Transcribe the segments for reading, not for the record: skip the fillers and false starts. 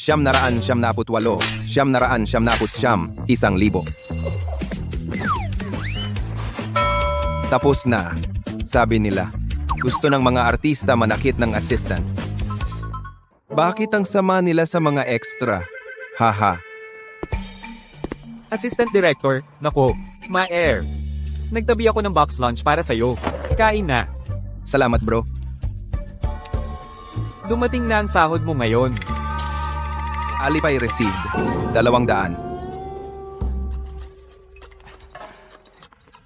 998, 999, 1,000. Tapos na, sabi nila. Gusto ng mga artista manakit ng assistant. Bakit ang sama nila sa mga extra? Haha. Assistant Director, nako, ma-air. Nagtabi ako ng box lunch para sa'yo. Kain na. Salamat bro. Dumating na ang sahod mo ngayon. Alipay received. 200.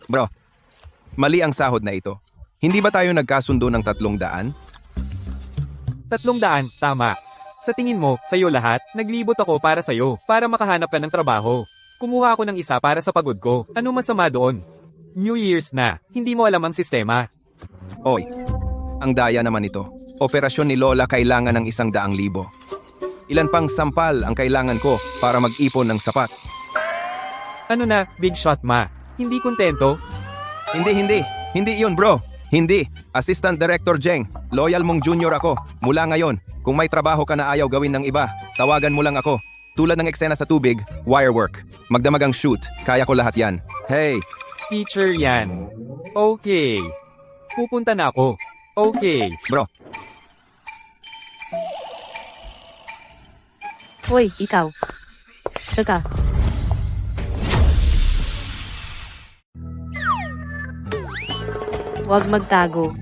Bro, mali ang sahod na ito. Hindi ba tayo nagkasundo ng 300? 300, tama. Sa tingin mo, sa'yo lahat, naglibot ako para sa'yo, para makahanap ka ng trabaho. Kumuha ako ng isa para sa pagod ko. Ano masama doon? New Year's na, hindi mo alam ang sistema. Oy, ang daya naman ito. Operasyon ni Lola kailangan ng 100,000. Ilan pang sampal ang kailangan ko para mag-ipon ng sapat? Ano na, big shot ma? Hindi kontento? Hindi yun bro. Hindi. Assistant Director Jeng, loyal mong junior ako. Mula ngayon, kung may trabaho ka na ayaw gawin ng iba, tawagan mo lang ako. Tulad ng eksena sa tubig, wire work. Magdamag ang shoot, kaya ko lahat yan. Hey, Teacher yan. Okay. Pupunta na ako. Okay. bro. Hoy, ikaw. Teka. Huwag magtago.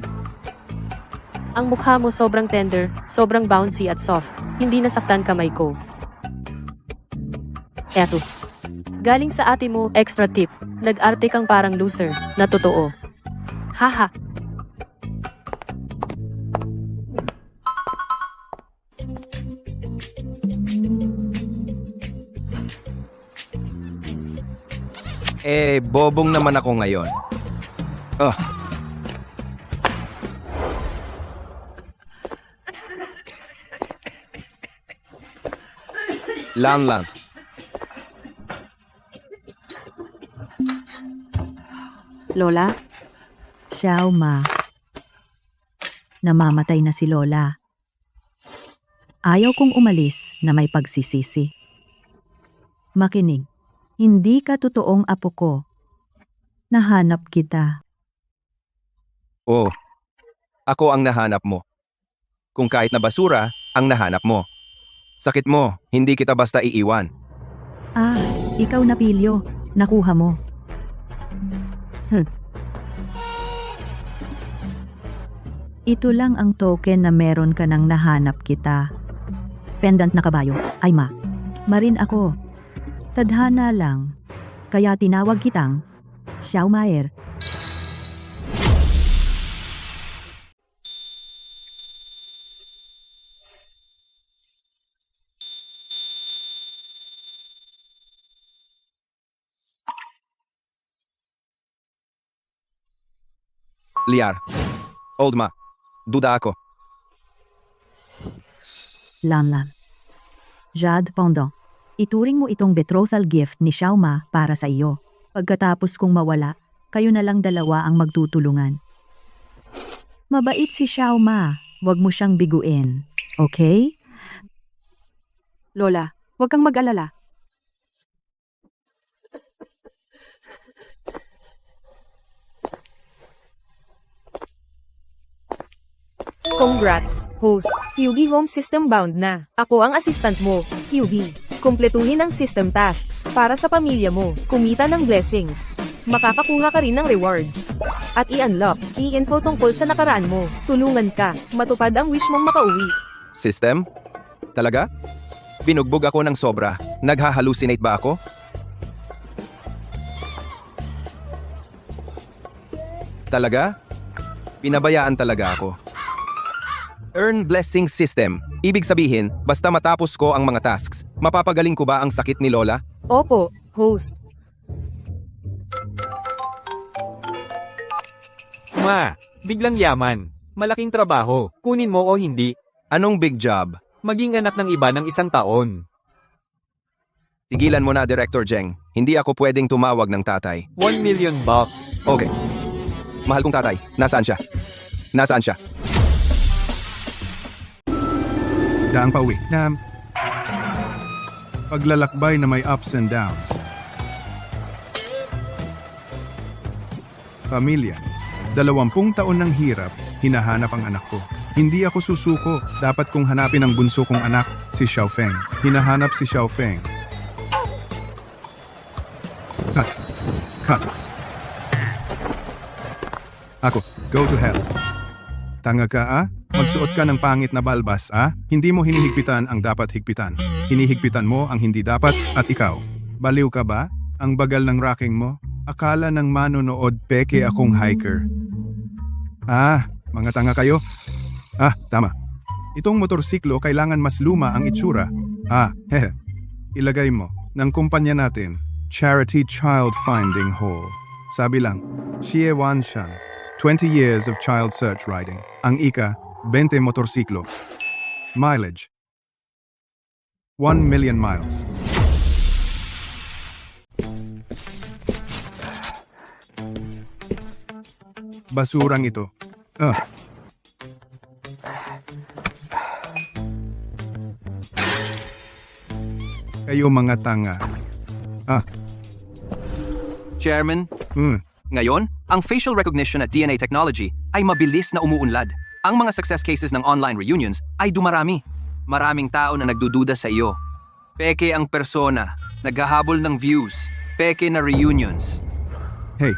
Ang mukha mo sobrang tender, sobrang bouncy at soft. Hindi nasaktan kamay ko. Eto. Galing sa ate mo, extra tip. Nag-arte kang parang loser, na totoo. Haha. Bobong naman ako ngayon. Oh. Lan. Lola? Xiao Ma. Namamatay na si Lola. Ayaw kong umalis na may pagsisisi. Makinig, hindi ka totoong apo ko. Nahanap kita. Oh, ako ang nahanap mo. Kung kahit na basura, ang nahanap mo. Sakit mo, hindi kita basta iiwan. Ah, ikaw na pilyo. Nakuha mo. Ito lang ang token na meron ka nang nahanap kita. Pendant na kabayo. Ay ma, marin ako. Tadhana lang. Kaya tinawag kitang Xiao Maer. Liar. Old ma. Duda ako. Lam. Jade Pendant. Ituring mo itong betrothal gift ni Xiao Ma para sa iyo. Pagkatapos kong mawala, kayo na lang dalawa ang magtutulungan. Mabait si Xiao Ma. Huwag mo siyang biguin. Okay? Lola, huwag kang mag-alala. Congrats, host. Hyugi Home System bound na. Ako ang assistant mo, Hyugi. Kumpletuhin ang system tasks para sa pamilya mo. Kumita ng blessings. Makakakuha ka rin ng rewards. At i-unlock key info tungkol sa nakaraan mo. Tulungan ka. Matupad ang wish mong makauwi. System? Talaga? Binugbog ako ng sobra. Naghahalucinate ba ako? Talaga? Pinabayaan talaga ako. Earn Blessing System. Ibig sabihin, basta matapos ko ang mga tasks, mapapagaling ko ba ang sakit ni Lola? Opo, host. Ma, biglang yaman. Malaking trabaho. Kunin mo o hindi. Anong big job? Maging anak ng iba ng 1 taon. Tigilan mo na, Director Jeng. Hindi ako pwedeng tumawag ng tatay. 1 million bucks. Okay. Mahal kong tatay, nasaan siya? Nasaan siya? Daang pauwi na Paglalakbay na may ups and downs. Pamilya. 20 taon ng hirap, hinahanap ang anak ko. Hindi ako susuko. Dapat kong hanapin ang bunso kong anak, si Xiaofeng. Hinahanap si Xiaofeng. Cut. Cut. Ako, go to hell. Tanga ka, ah? Magsuot ka ng pangit na balbas, ah? Hindi mo hinihigpitan ang dapat higpitan. Hinihigpitan mo ang hindi dapat at ikaw. Baliw ka ba? Ang bagal ng racking mo? Akala ng manonood peke akong hiker. Ah, mga tanga kayo. Ah, tama. Itong motorsiklo kailangan mas luma ang itsura. Ah, hehe. Ilagay mo ng kumpanya natin, Charity Child Finding Hall. Sabi lang, Xie Wanshan, 20 years of child search riding. Ang ika, 20 motorsiklo. Mileage, 1 million miles. Basurang ito. Kayo mga tanga. Chairman, ngayon, ang facial recognition at DNA technology ay mabilis na umuunlad. Ang mga success cases ng online reunions ay dumarami. Maraming tao na nagdududa sa iyo. Peke ang persona, naghahabol ng views, peke na reunions. Hey.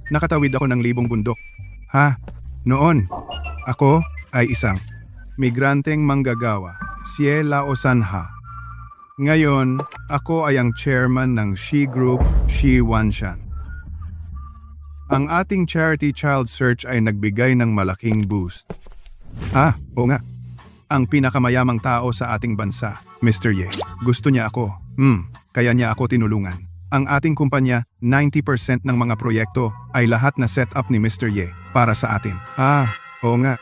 Nakatawid ako ng libong bundok. Noon, ako ay isang migranteng manggagawa, Xie Lao Sanha. Ngayon, ako ay ang chairman ng Xi Group, Xi Wanshan. Ang ating charity child search ay nagbigay ng malaking boost. Oo nga. Ang pinakamayamang tao sa ating bansa, Mr. Ye. Gusto niya ako. Kaya niya ako tinulungan. Ang ating kumpanya, 90% ng mga proyekto ay lahat na set up ni Mr. Ye para sa atin. Oo nga.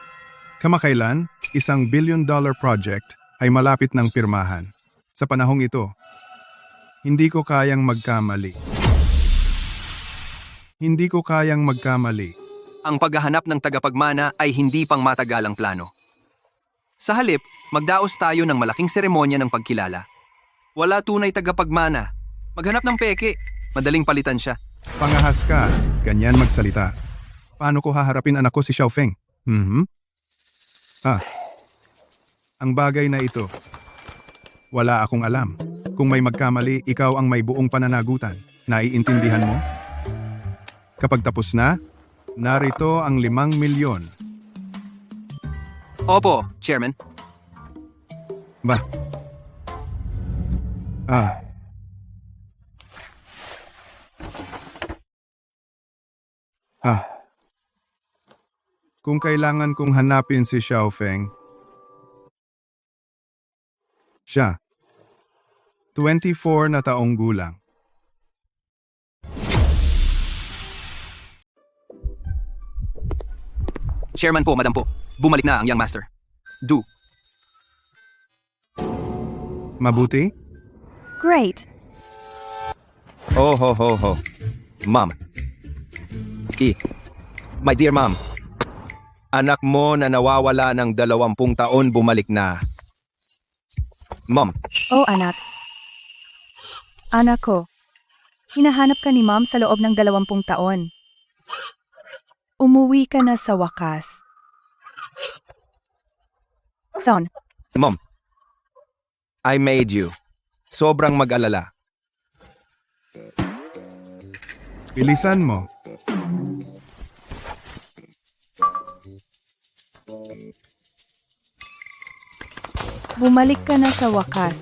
Kamakailan, $1 billion project ay malapit ng pirmahan. Sa panahong ito, hindi ko kayang magkamali. Hindi ko kayang magkamali. Ang paghahanap ng tagapagmana ay hindi pang matagalang plano. Sa halip, magdaos tayo ng malaking seremonya ng pagkilala. Wala tunay tagapagmana. Maghanap ng peke. Madaling palitan siya. Pangahas ka, ganyan magsalita. Paano ko haharapin anak ko si Xiaofeng? Ang bagay na ito, wala akong alam. Kung may magkamali, ikaw ang may buong pananagutan. Naiintindihan mo? Kapag tapos na, narito ang 5 milyon. Opo, Chairman. Ba? Kung kailangan kong hanapin si Xiaofeng, siya, 24 na taong gulang. Chairman po, Madam po. Bumalik na ang young master. Do. Mabuti? Great. Ho. Ma'am. My dear ma'am. Anak mo na nawawala ng 20 taon bumalik na. Ma'am, Oh, anak. Anak ko. Hinahanap ka ni Mom sa loob ng 20 taon. Umuwi ka na sa wakas. Son, Ma'am. I made you. Sobrang mag-alala. Bilisan mo. bumalik ka na sa wakas.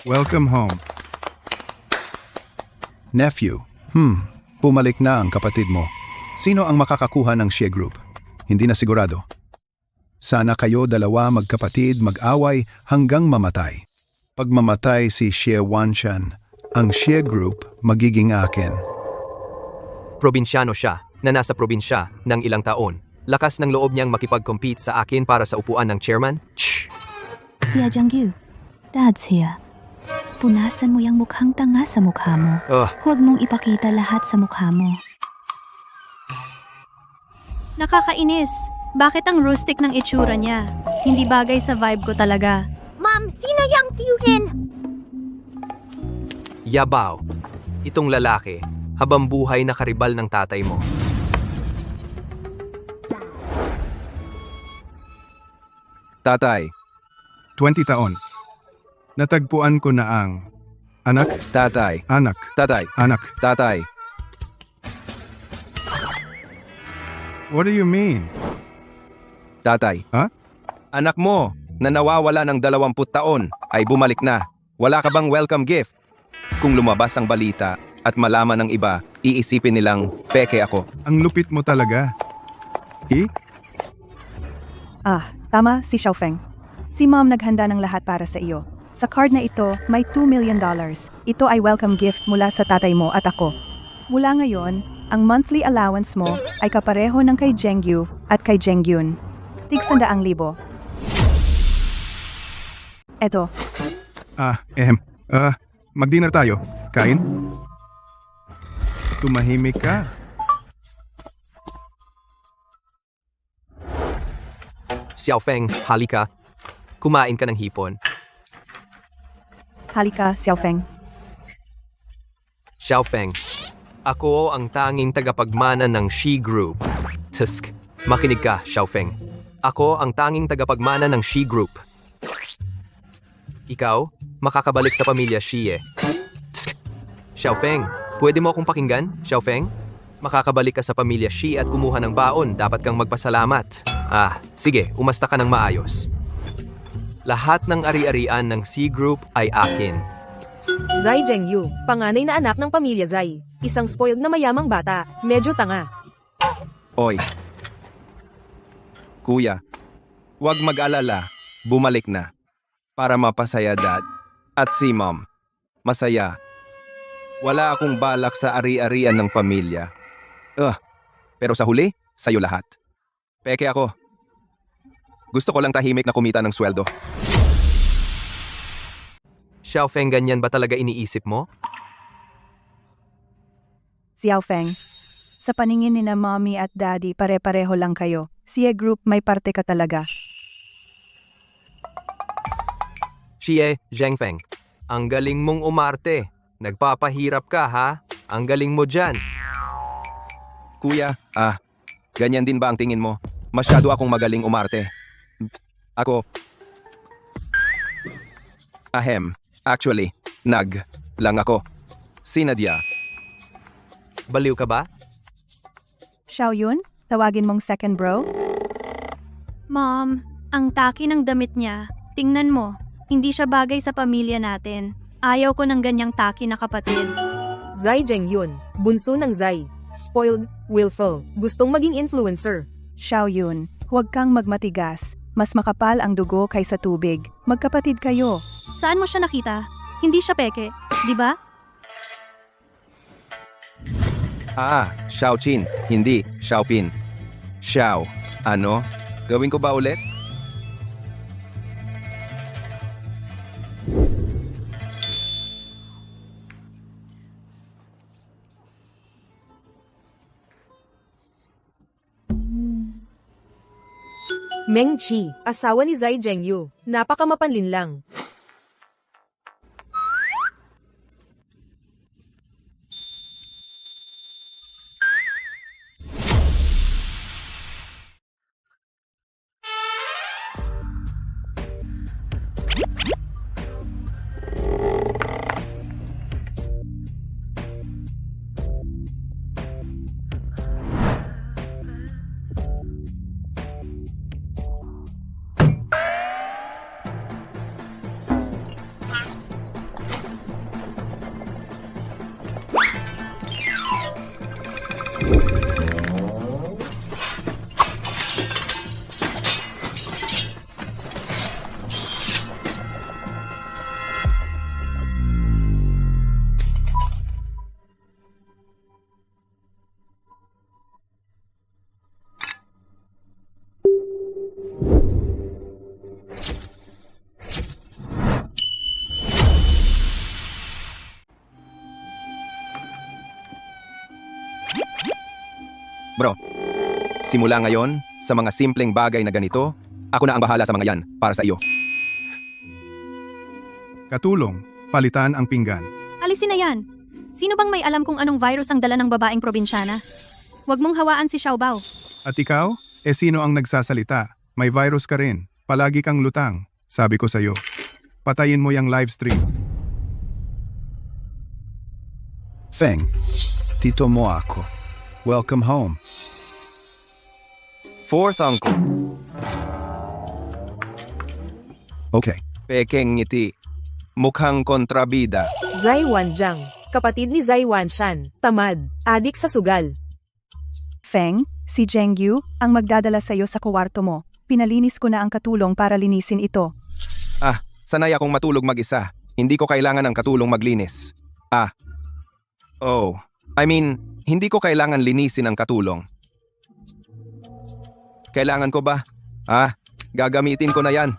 Welcome home. Nephew, bumalik na ang kapatid mo. Sino ang makakakuha ng Xie Group? Hindi na sigurado. Sana kayo dalawa magkapatid mag-away hanggang mamatay. Pag mamatay si Xie Wanshan, ang Xie Group magiging akin. Probinsyano siya na nasa probinsya ng ilang taon. Lakas ng loob niyang makipag-compete sa akin para sa upuan ng chairman? Shh! Tia Jiangyu, Dad's here. Punasan mo yung mukhang tanga sa mukha mo. Huwag mong ipakita lahat sa mukha mo. Nakakainis. Bakit ang rustic ng itsura niya? Hindi bagay sa vibe ko talaga. Ma'am, sino yung tiyuhin? Yabaw. Itong lalaki, habang buhay na karibal ng tatay mo. Tatay, 20 taon. Natagpuan ko na ang anak, tatay, anak, tatay, anak. tatay. What do you mean? Tatay. Ha? Anak mo na nawawala ng 20 taon ay bumalik na. Wala ka bang welcome gift? Kung lumabas ang balita at malaman ng iba, iisipin nilang peke ako. Ang lupit mo talaga. Tama si Xiaofeng. Si Mom naghanda ng lahat para sa iyo. Sa card na ito, may $2 million. Ito ay welcome gift mula sa tatay mo at ako. Mula ngayon, ang monthly allowance mo ay kapareho ng kay Zhengyu at kay Zhengyun. Tig 100,000. Eto, Mag-dinner tayo. Kain? Tumahimik ka. Xiaofeng, halika. Kumain ka ng hipon. halika Xiaofeng. Xiaofeng, ako ang tanging tagapagmana ng Shi Group. Tusk, makinig ka, Xiaofeng. Ako ang tanging tagapagmana ng Shi Group. Ikaw, makakabalik sa pamilya Shi eh. Tusk. Xiaofeng, pwede mo akong pakinggan, Xiaofeng? Makakabalik ka sa pamilya Shi at kumuha ng baon, dapat kang magpasalamat. Sige, umasta ka ng maayos. Lahat ng ari-arian ng Shi Group ay akin. Zai Zhengyu, panganay na anak ng pamilya Zai. Isang spoiled na mayamang bata, medyo tanga. Oy. Kuya, huwag mag-alala, bumalik na. Para mapasaya dad at si mom. Masaya. Wala akong balak sa ari-arian ng pamilya. Pero sa huli, sa'yo lahat. Peke ako. Gusto ko lang tahimik na kumita ng sweldo. Xiaofeng, ganyan ba talaga iniisip mo? Xiaofeng, sa paningin ni na mommy at daddy pare-pareho lang kayo. Xie Group may parte ka talaga. Xie Zhengfeng, ang galing mong umarte. Nagpapahirap ka ha? Ang galing mo dyan. Kuya, ganyan din ba ang tingin mo? Masyado akong magaling umarte. Ako. Actually, lang ako. Sinadya. Baliw ka ba? Xiaoyun, tawagin mong second bro? Mom, ang taki ng damit niya. Tingnan mo, hindi siya bagay sa pamilya natin. Ayaw ko ng ganyang taki na kapatid. Zai Zhengyun, bunso ng Zai. Spoiled, willful, gustong maging influencer. Xiaoyun, huwag kang magmatigas. Mas makapal ang dugo kaysa tubig. Magkapatid kayo. Saan mo siya nakita? Hindi siya peke, di ba? Xiaoqin, hindi Xiaopin. Xiao, ano? Gawin ko ba ulit? Meng Qi, asawa ni Zai Zhengyu, napakamapanlin lang. Simula ngayon, sa mga simpleng bagay na ganito, ako na ang bahala sa mga yan para sa iyo. Katulong, palitan ang pinggan. Alisin na yan. Sino bang may alam kung anong virus ang dala ng babaeng probinsyana? Huwag mong hawaan si Xiaobao. At ikaw? Sino ang nagsasalita? May virus ka rin. Palagi kang lutang. Sabi ko sa'yo. Patayin mo yung live stream. Feng, tito mo ako. Welcome home. Fourth uncle, Okay. pekeng ngiti. Mukhang kontrabida. Zai Wanjiang, kapatid ni Zai Wanshan, tamad, adik sa sugal. Feng, si Zheng Yu ang magdadala sa iyo sa kwarto mo. Pinalinis ko na ang katulong para linisin ito. Sanay akong matulog mag-isa. Hindi ko kailangan ng katulong maglinis. Hindi ko kailangan linisin ang katulong. Kailangan ko ba? Gagamitin ko na yan.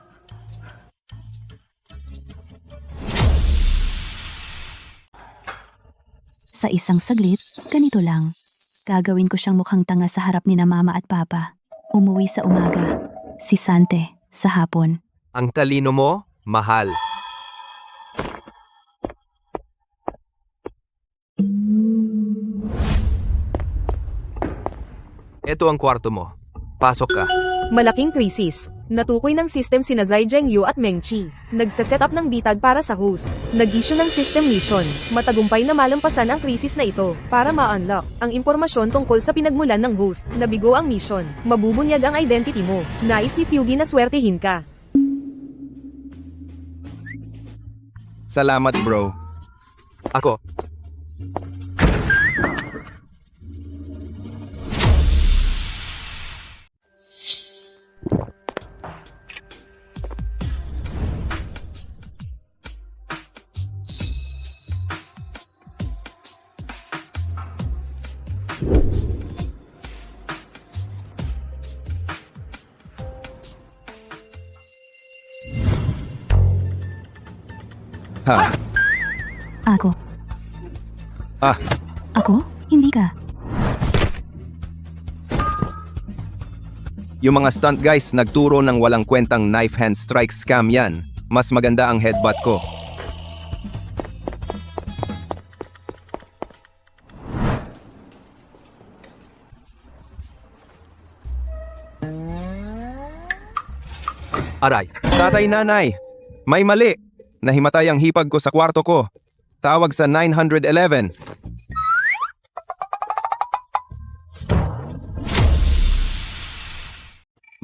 Sa isang saglit, ganito lang. Gagawin ko siyang mukhang tanga sa harap ni na mama at papa. Umuwi sa umaga. Si Sante, sa hapon. Ang talino mo, mahal. Ito ang kwarto mo. Pasok ka. Malaking krisis. Natukoy ng system sina Zai Zhengyu at Meng Qi. Nagsaset up ng bitag para sa host. Nag-issue ng system mission. Matagumpay na malampasan ang krisis na ito para ma-unlock ang impormasyon tungkol sa pinagmulan ng host. Nabigo ang mission. Mabubunyag ang identity mo. Nais ni Pyugi na swertihin ka. Salamat, bro. Ako. Ako. Ako? Hindi ka. Yung mga stunt guys nagturo ng walang kwentang knife hand strike scam yan. Mas maganda ang headbutt ko. Aray. Tatay nanay, may mali. Nahimatay ang hipag ko sa kwarto ko. Tawag sa 911.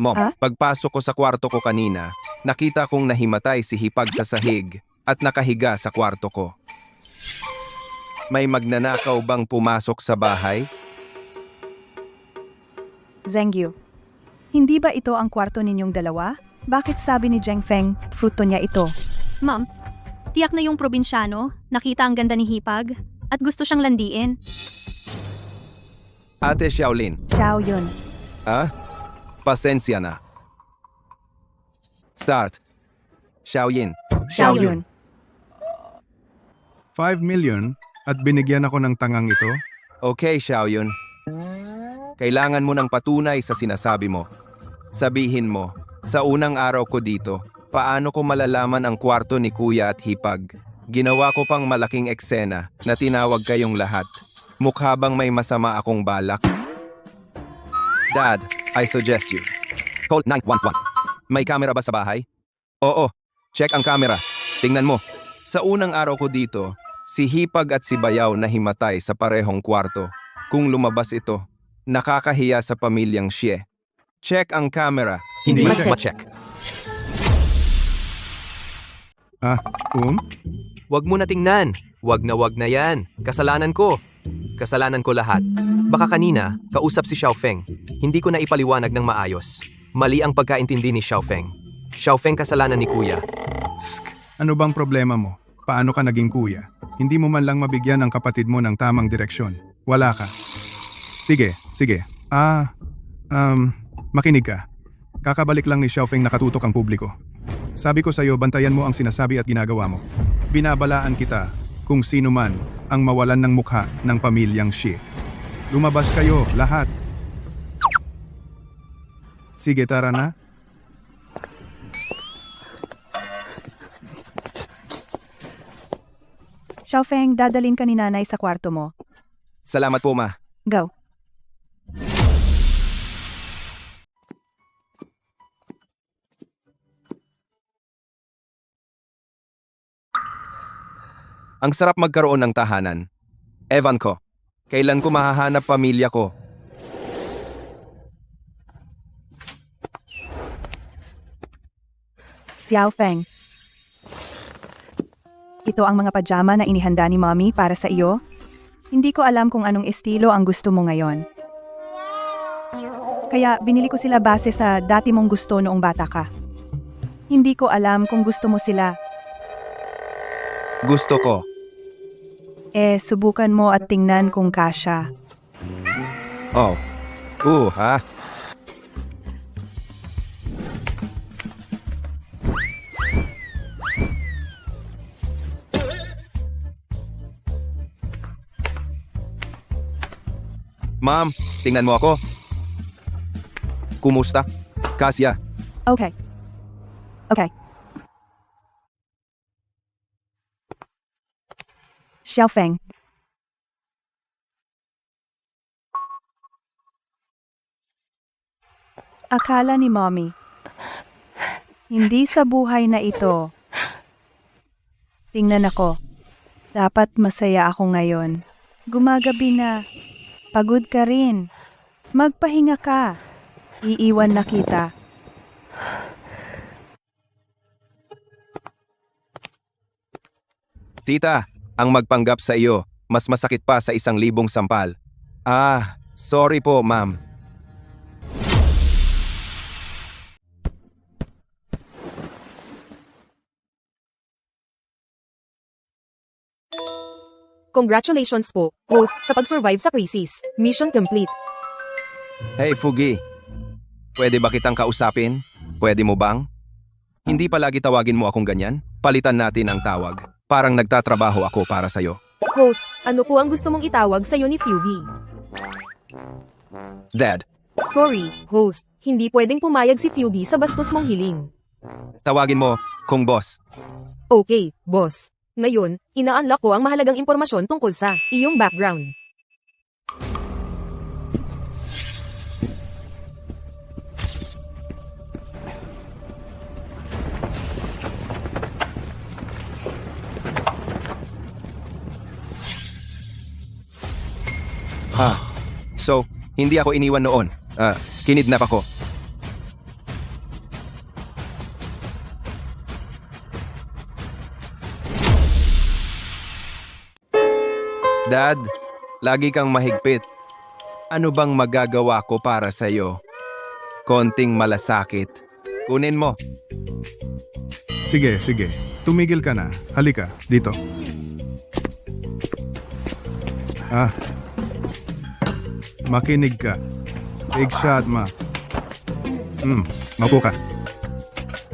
Mom, pagpasok ko sa kwarto ko kanina, nakita kong nahimatay si hipag sa sahig at nakahiga sa kwarto ko. May magnanakaw bang pumasok sa bahay? Zheng Yu, hindi ba ito ang kwarto ninyong dalawa? Bakit sabi ni Zheng Feng, fruto niya ito? Ma'am, tiyak na yung probinsyano, nakita ang ganda ni Hipag, at gusto siyang landiin. Ate Xiaolin. Xiao Yun. Pasensya na. Start. Xiaoyin. Xiao Yun. 5 million at binigyan ako ng tangang ito? Okay, Xiaoyun. Kailangan mo ng patunay sa sinasabi mo. Sabihin mo, sa unang araw ko dito, paano ko malalaman ang kwarto ni Kuya at Hipag? Ginawa ko pang malaking eksena na tinawag kayong lahat. Mukha bang may masama akong balak? Dad, I suggest you. Call 911. May camera ba sa bahay? Oo, check ang camera. Tingnan mo. Sa unang araw ko dito, si Hipag at si Bayaw nahimatay sa parehong kwarto. Kung lumabas ito, nakakahiya sa pamilyang Xie. Check ang camera. Hindi Ma-check. ma-check. Wag mo na tingnan. Wag na yan. Kasalanan ko. Kasalanan ko lahat. Baka kanina, kausap si Xiaofeng. Hindi ko na ipaliwanag ng maayos. Mali ang pagkaintindi ni Xiaofeng. Xiaofeng kasalanan ni Kuya. Ano bang problema mo? Paano ka naging kuya? Hindi mo man lang mabigyan ang kapatid mo ng tamang direksyon. Wala ka. Sige. Makinig ka. Kakabalik lang ni Xiaofeng nakatutok ang publiko. Sabi ko sa'yo, bantayan mo ang sinasabi at ginagawa mo. Binabalaan kita kung sino man ang mawalan ng mukha ng pamilyang Xie. Lumabas kayo, lahat. Sige, tara na. Xiaofeng, dadalin ka ni nanay sa kwarto mo. Salamat po, ma. Go. Ang sarap magkaroon ng tahanan. Evan ko, kailan ko mahahanap pamilya ko? Xiaofeng. Ito ang mga pajama na inihanda ni Mommy para sa iyo. Hindi ko alam kung anong estilo ang gusto mo ngayon. Kaya binili ko sila base sa dati mong gusto noong bata ka. Hindi ko alam kung gusto mo sila. Gusto ko. Subukan mo at tingnan kung kasya. Oh. Ha? Ma'am, tingnan mo ako. Kumusta? Kasya. Okay. Okay. Xiaofeng. Akala ni Mommy. Hindi sa buhay na ito. Tingnan ako. Dapat masaya ako ngayon. Gumagabi na. Pagod ka rin. Magpahinga ka. Iiwan na kita. Tita, ang magpanggap sa iyo, mas masakit pa sa 1,000 sampal. Sorry po, ma'am. Congratulations po, host, sa pag-survive sa crisis. Mission complete. Hey, Fugi. Pwede ba kitang kausapin? Pwede mo bang? Hindi palagi tawagin mo akong ganyan? Palitan natin ang tawag. Parang nagtatrabaho ako para sa'yo. Host, ano po ang gusto mong itawag sa'yo ni Fugi? Dad, Sorry, host. Hindi pwedeng pumayag si Fugi sa bastos mong hiling. tawagin mo kung boss. Okay, boss. Ngayon, ina-unlock ko ang mahalagang impormasyon tungkol sa iyong background. So, hindi ako iniwan noon. Kinidnap ako. Dad, lagi kang mahigpit. Ano bang magagawa ko para sa'yo? Konting malasakit. Kunin mo. Sige. Tumigil ka na. Halika, dito. Makinig ka. Big shot, ma. Mapo ka.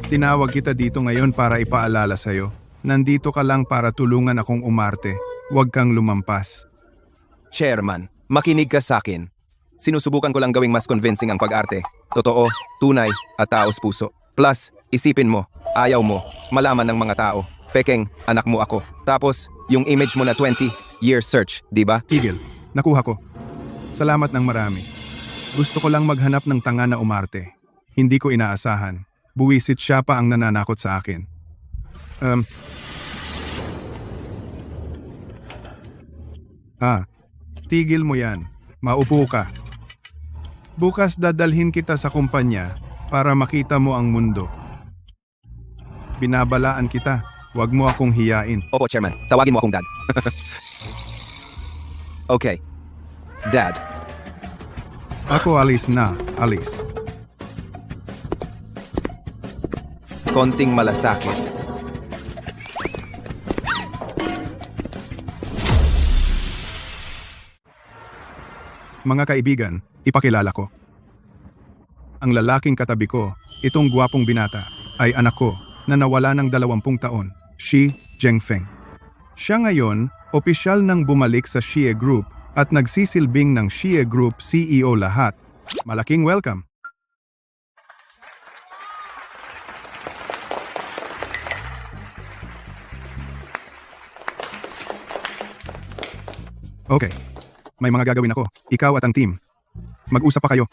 Tinawag kita dito ngayon para ipaalala sa'yo. Nandito ka lang para tulungan akong umarte. Huwag kang lumampas. Chairman, makinig ka sa akin. Sinusubukan ko lang gawing mas convincing ang pag-arte. Totoo, tunay, at taos puso. Plus, isipin mo, ayaw mo, malaman ng mga tao. Pekeng, anak mo ako. Tapos, yung image mo na 20-year search, di ba? Tigil, nakuha ko. Salamat ng marami. Gusto ko lang maghanap ng tanga na umarte. Hindi ko inaasahan. Buwisit siya pa ang nananakot sa akin. Tigil mo yan. Maupo ka. Bukas dadalhin kita sa kumpanya para makita mo ang mundo. Binabalaan kita. Huwag mo akong hiyain. Opo, Chairman. Tawagin mo akong Dad. Okay. Dad. Ako alis na. Alis. Konting malasakit. Mga kaibigan, ipakilala ko. Ang lalaking katabi ko, itong gwapong binata, ay anak ko na nawala ng 20 taon, Shi Zhengfeng. Siya ngayon, opisyal nang bumalik sa Xie Group at nagsisilbing ng Xie Group CEO lahat. Malaking welcome. Okay. May mga gagawin ako. Ikaw at ang team. Mag-usap pa kayo.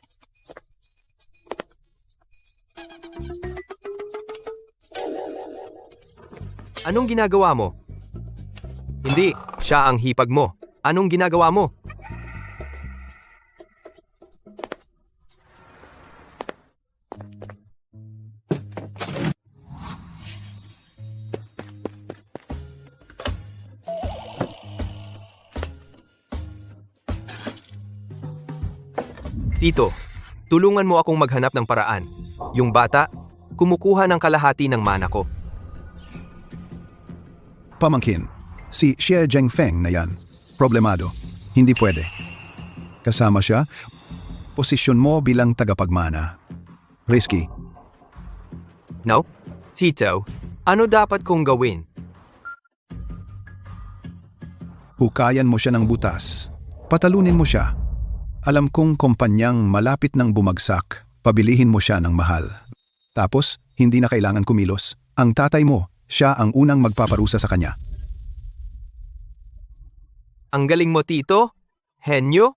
Anong ginagawa mo? Hindi, siya ang hipag mo. Anong ginagawa mo? Tito, tulungan mo akong maghanap ng paraan. Yung bata, kumukuha ng kalahati ng mana ko. Pamangkin, si Xie Zhengfeng na yan. Problemado. Hindi pwede. Kasama siya, posisyon mo bilang tagapagmana. Risky. No? Tito, ano dapat kong gawin? Hukayan mo siya ng butas. Patalunin mo siya. Alam kong kumpanyang malapit ng bumagsak, pabilihin mo siya ng mahal. Tapos, hindi na kailangan kumilos. Ang tatay mo, siya ang unang magpaparusa sa kanya. Ang galing mo, Tito? Henyo?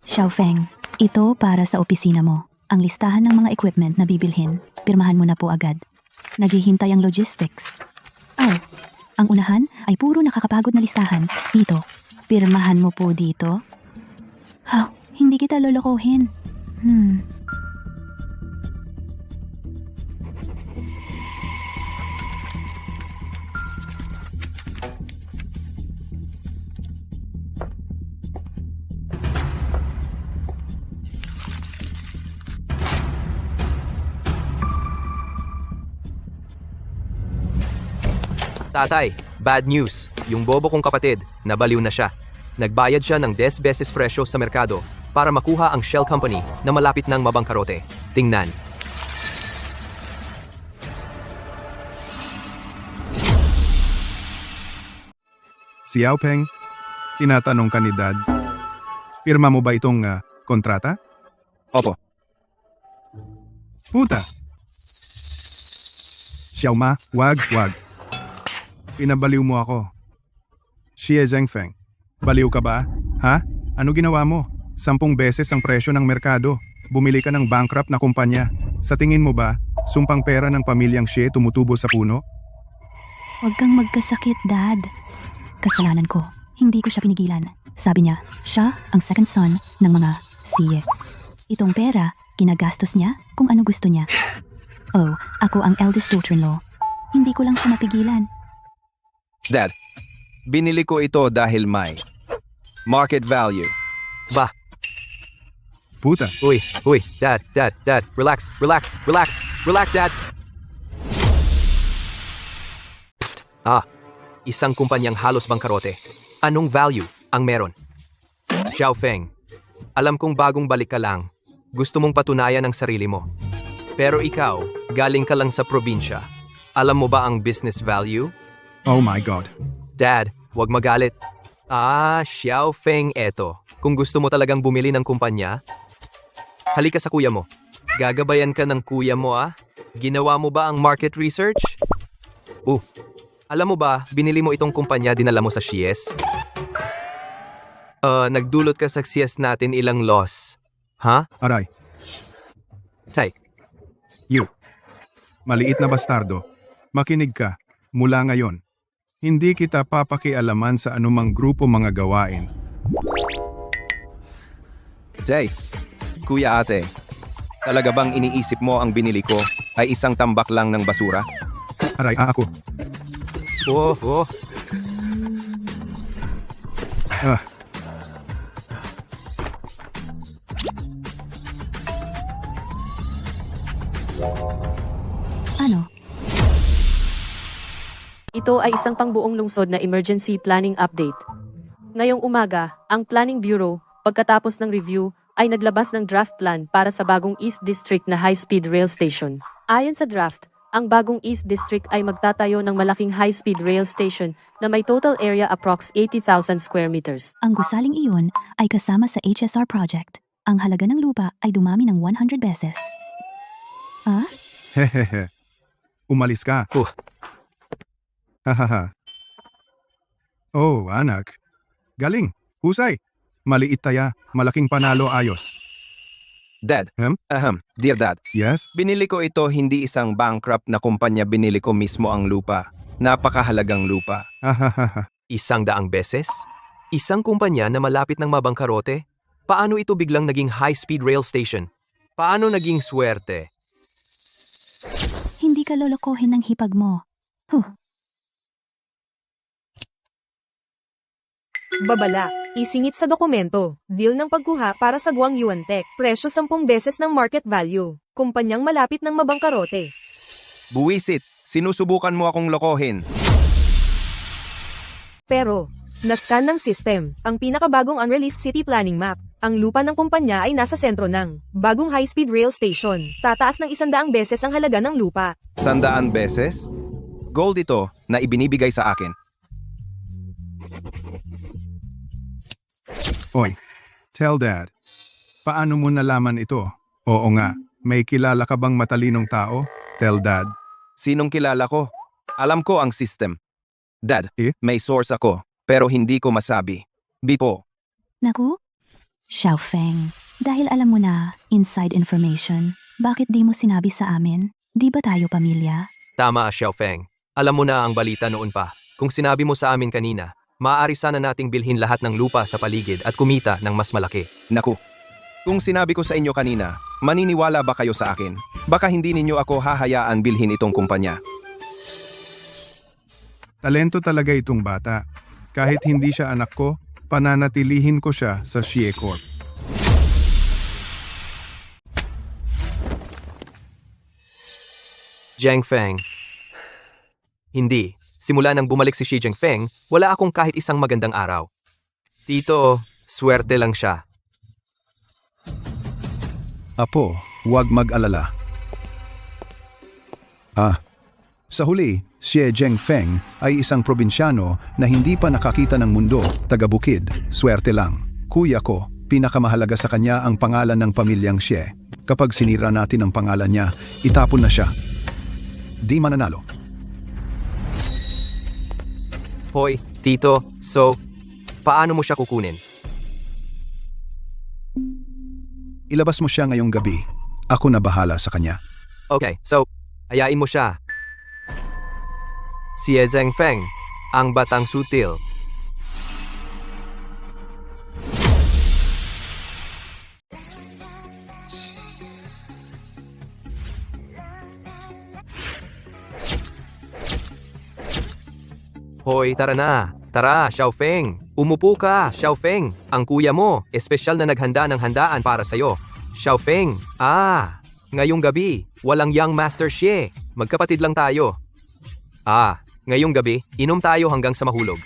Xiaofeng, ito para sa opisina mo. Ang listahan ng mga equipment na bibilhin, pirmahan mo na po agad. Naghihintay ang logistics. Oh, ang unahan ay puro nakakapagod na listahan. Dito, pirmahan mo po dito. Hindi kita lolokohin. Tatay, bad news. Yung bobo kong kapatid, nabaliw na siya. Nagbayad siya ng 10 beses presyo sa merkado para makuha ang shell company na malapit ng mabangkarote. Tingnan. Si Yao Peng, tinatanong ka ni Dad, pirma mo ba itong kontrata? Opo. Puta! Xiaoma, wag. Pinabaliw mo ako. Xie Zhengfeng, baliw ka ba? Ha? Ano ginawa mo? 10 beses ang presyo ng merkado. Bumili ka ng bankrupt na kumpanya. Sa tingin mo ba, sumpang pera ng pamilyang Xie tumutubo sa puno? Huwag kang magkasakit, Dad. Kasalanan ko. Hindi ko siya pinigilan. Sabi niya, siya ang second son ng mga Xie. Itong pera, ginagastos niya kung ano gusto niya. Oh, ako ang eldest daughter-in-law. Hindi ko lang siya mapigilan. Dad, binili ko ito dahil may market value. Bah, Puta! uy, Dad, relax, Dad. Isang kumpanyang halos bangkarote. Anong value ang meron? Xiaofeng, alam kong bagong balik ka lang. Gusto mong patunayan ang sarili mo. Pero ikaw, galing ka lang sa probinsya. Alam mo ba ang business value? Oh my God. Dad, wag magalit. Xiaofeng eto. Kung gusto mo talagang bumili ng kumpanya, halika sa kuya mo. Gagabayan ka ng kuya mo Ginawa mo ba ang market research? Alam mo ba, binili mo itong kumpanya dinala mo sa Xies? Nagdulot ka sa Xies natin ilang loss. Ha? Aray, Tay, you. Maliit na bastardo. Makinig ka. Mula ngayon, hindi kita papakialaman sa anumang grupo mga gawain. Jay, Kuya Ate, talaga bang iniisip mo ang binili ko ay isang tambak lang ng basura? Aray, ako. Ah, Ano? Ito ay isang pangbuong lungsod na emergency planning update. Ngayong umaga, ang Planning Bureau, pagkatapos ng review, ay naglabas ng draft plan para sa bagong East District na high-speed rail station. Ayon sa draft, ang bagong East District ay magtatayo ng malaking high-speed rail station na may total area approx 80,000 square meters. Ang gusaling iyon ay kasama sa HSR project. Ang halaga ng lupa ay dumami ng 100 beses. hehehe. Umalis ka. Hahaha. Oh, anak. Galing. Husay. Maliit taya. Malaking panalo ayos. Dad, dear Dad, Yes? binili ko ito hindi isang bankrupt na kumpanya, binili ko mismo ang lupa. Napakahalagang lupa. Hahaha. 100 beses? Isang kumpanya na malapit ng mabangkarote? Paano ito biglang naging high-speed rail station? Paano naging swerte? Hindi ka lolokohin ng hipag mo. Babala. Isingit sa dokumento. Deal ng pagkuha para sa Guang Yuan Tech. Presyo 10 beses ng market value. Kumpanyang malapit ng mabangkarote. Buwisit, sinusubukan mo akong lokohin. Pero, nascan ng system, ang pinakabagong unreleased city planning map. Ang lupa ng kumpanya ay nasa sentro ng bagong high-speed rail station. Tataas ng 100 beses ang halaga ng lupa. 100 beses? Gold ito na ibinibigay sa akin. Oy, tell Dad. Paano mo nalaman ito? Oo nga, may kilala ka bang matalinong tao? Tell Dad. Sinong kilala ko? Alam ko ang system. Dad, Eh? may source ako, pero hindi ko masabi. Bipo, Naku? Xiaofeng, dahil alam mo na inside information, bakit di mo sinabi sa amin? Di ba tayo pamilya? Tama, Xiaofeng. Alam mo na ang balita noon pa. Kung sinabi mo sa amin kanina, maaari sana nating bilhin lahat ng lupa sa paligid at kumita ng mas malaki. naku. Kung sinabi ko sa inyo kanina, maniniwala ba kayo sa akin? Baka hindi ninyo ako hahayaan bilhin itong kumpanya. Talento talaga itong bata. Kahit hindi siya anak ko, pananatilihin ko siya sa Xie Corp. Jiang Feng. Hindi. Simula nang bumalik si Xi Jinping, wala akong kahit isang magandang araw. Tito, swerte lang siya. Apo, huwag mag-alala. Sa huli, Xie Jinping ay isang probinsyano na hindi pa nakakita ng mundo, taga-bukid, swerte lang. Kuya ko, pinakamahalaga sa kanya ang pangalan ng pamilyang Xie. Kapag sinira natin ang pangalan niya, itapon na siya. Di mananalo. Hoy, Tito, so, paano mo siya kukunin? Ilabas mo siya ngayong gabi. Ako na bahala sa kanya. Okay, so, ayain mo siya. Si Zheng Feng, ang batang sutil. Hoy, tara na. Tara, Xiaofeng. Umupo ka, Xiaofeng. Ang kuya mo, espesyal na naghanda ng handaan para sa'yo. Xiaofeng, ngayong gabi, walang Young Master Xie. Magkapatid lang tayo. Ngayong gabi, inom tayo hanggang sa mahulog.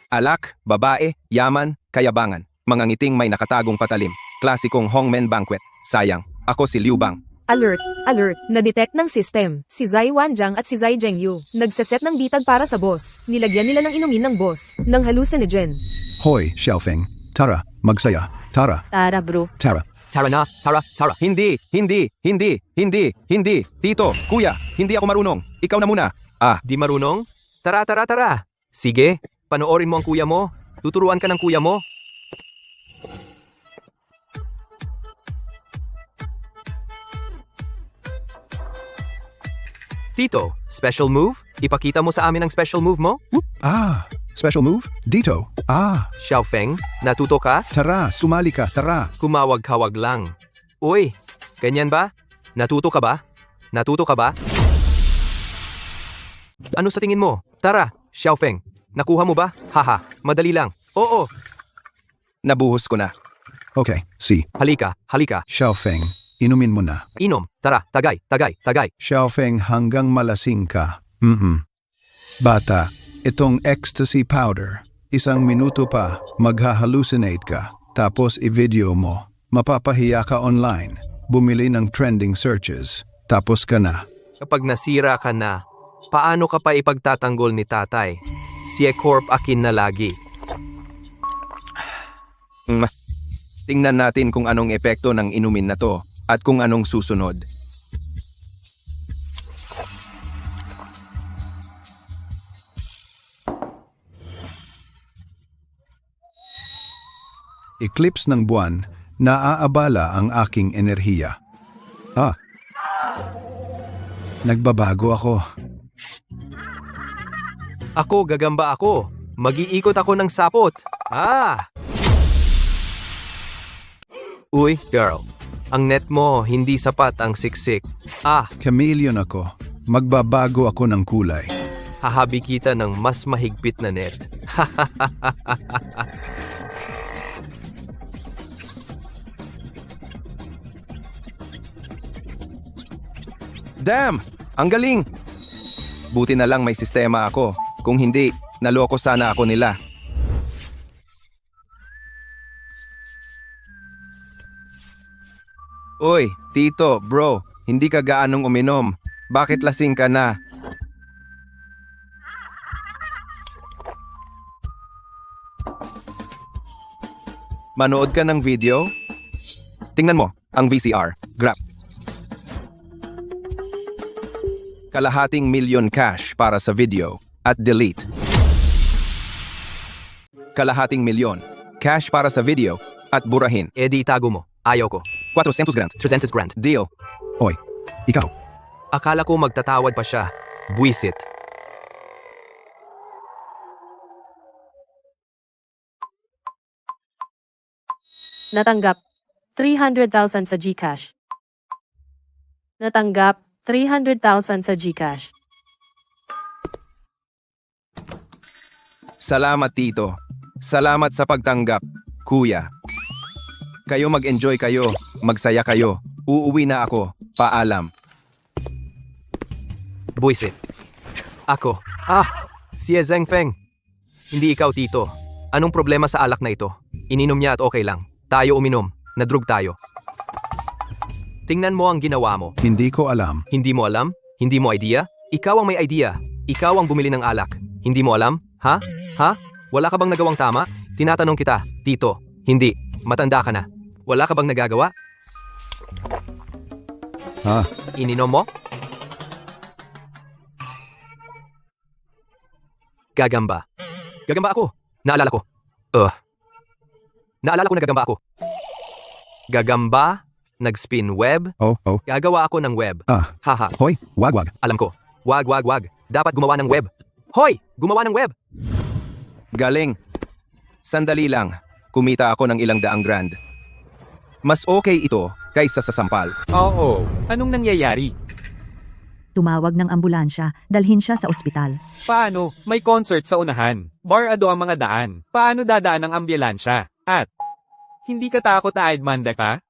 Alak, babae, yaman, kayabangan. Mga ngiting may nakatagong patalim. Klasikong Hongmen Banquet. Sayang, ako si Liu Bang. Alert! Alert! Na-detect ng system. Si Zai Wanjiang at si Zai Zhengyu. Nagsaset ng bitag para sa boss. Nilagyan nila ng inumin ng boss. Ng hallucinogen. Hoy, Xiaofeng. Tara, magsaya. Tara, Tara bro. tara. Tara na, tara. Hindi. Tito, kuya, hindi ako marunong. Ikaw na muna. Di marunong? Tara. Sige, panoorin mo ang kuya mo. Tuturuan ka ng kuya mo. Tito, special move? Ipakita mo sa amin ang special move mo? Special move? Dito. Xiaofeng, natuto ka? Tara, sumali ka, tara. Kumawag-kawag lang. Uy, ganyan ba? Natuto ka ba? Ano sa tingin mo? Tara, Xiaofeng. Nakuha mo ba? Haha, madali lang. Oo, Nabuhos ko na. Okay, si halika. Xiaofeng. Inumin mo na. Inom. Tara, tagay. Xiaofeng hanggang malasing ka. Bata, itong ecstasy powder. 1 minuto pa, magha-hallucinate ka. Tapos i-video mo. Mapapahiya ka online. Bumili ng trending searches. Tapos ka na. Kapag nasira ka na, paano ka pa ipagtatanggol ni tatay? Si Corp akin na lagi. Tingnan natin kung anong epekto ng inumin na to at kung anong susunod. eclipse ng buwan, naaabala ang aking enerhiya. Nagbabago ako. Ako, gagamba ako. Mag-iikot ako ng sapot. Uy, girl. Ang net mo, hindi sapat ang siksik. Chameleon ako. Magbabago ako ng kulay. Hahabi kita ng mas mahigpit na net. Damn! Ang galing! Buti na lang may sistema ako. Kung hindi, naloko sana ako nila. Uy, tito, bro, hindi ka gaanong uminom. Bakit lasing ka na? Manood ka ng video? Tingnan mo, ang VCR. Grab. Kalahating milyon cash para sa video at delete. Kalahating milyon cash para sa video at burahin. Di itago mo. Ayaw ko. 400 grand. 300 grand. Deal. Oy, ikaw. Akala ko magtatawad pa siya. Buisit. Natanggap 300,000 sa GCash. Natanggap 300,000 sa GCash. Salamat tito. Salamat sa pagtanggap, kuya. Kayo mag-enjoy kayo, magsaya kayo. Uuwi na ako. Paalam. Buisit. Ako. Si Zheng Feng. Hindi ikaw, tito. Anong problema sa alak na ito? Ininom niya at okay lang. Tayo uminom. Nadrug tayo. Tingnan mo ang ginawa mo. Hindi ko alam. Hindi mo alam? Hindi mo idea? Ikaw ang may idea. Ikaw ang bumili ng alak. Hindi mo alam? Ha? Wala ka bang nagawang tama? Tinatanong kita, tito. Hindi. Matanda ka na. Wala ka bang nagagawa? Ininom mo? Gagamba. Gagamba ako. Naalala ko. Naalala ko na gagamba ako. Gagamba, nag-spin web. Gagawa ako ng web. Haha. Hoy, wag. Alam ko. Wag. Dapat gumawa ng web. Hoy! Gumawa ng web! Galing. Sandali lang. Kumita ako ng ilang daang grand. Mas okay ito kaysa sa sampal. Oo. Anong nangyayari? Tumawag ng ambulansya, dalhin siya sa ospital. Paano? May concert sa unahan. Barado ang mga daan. Paano dadaan ang ambulansya? At, hindi ka takot na Aidmanda ka?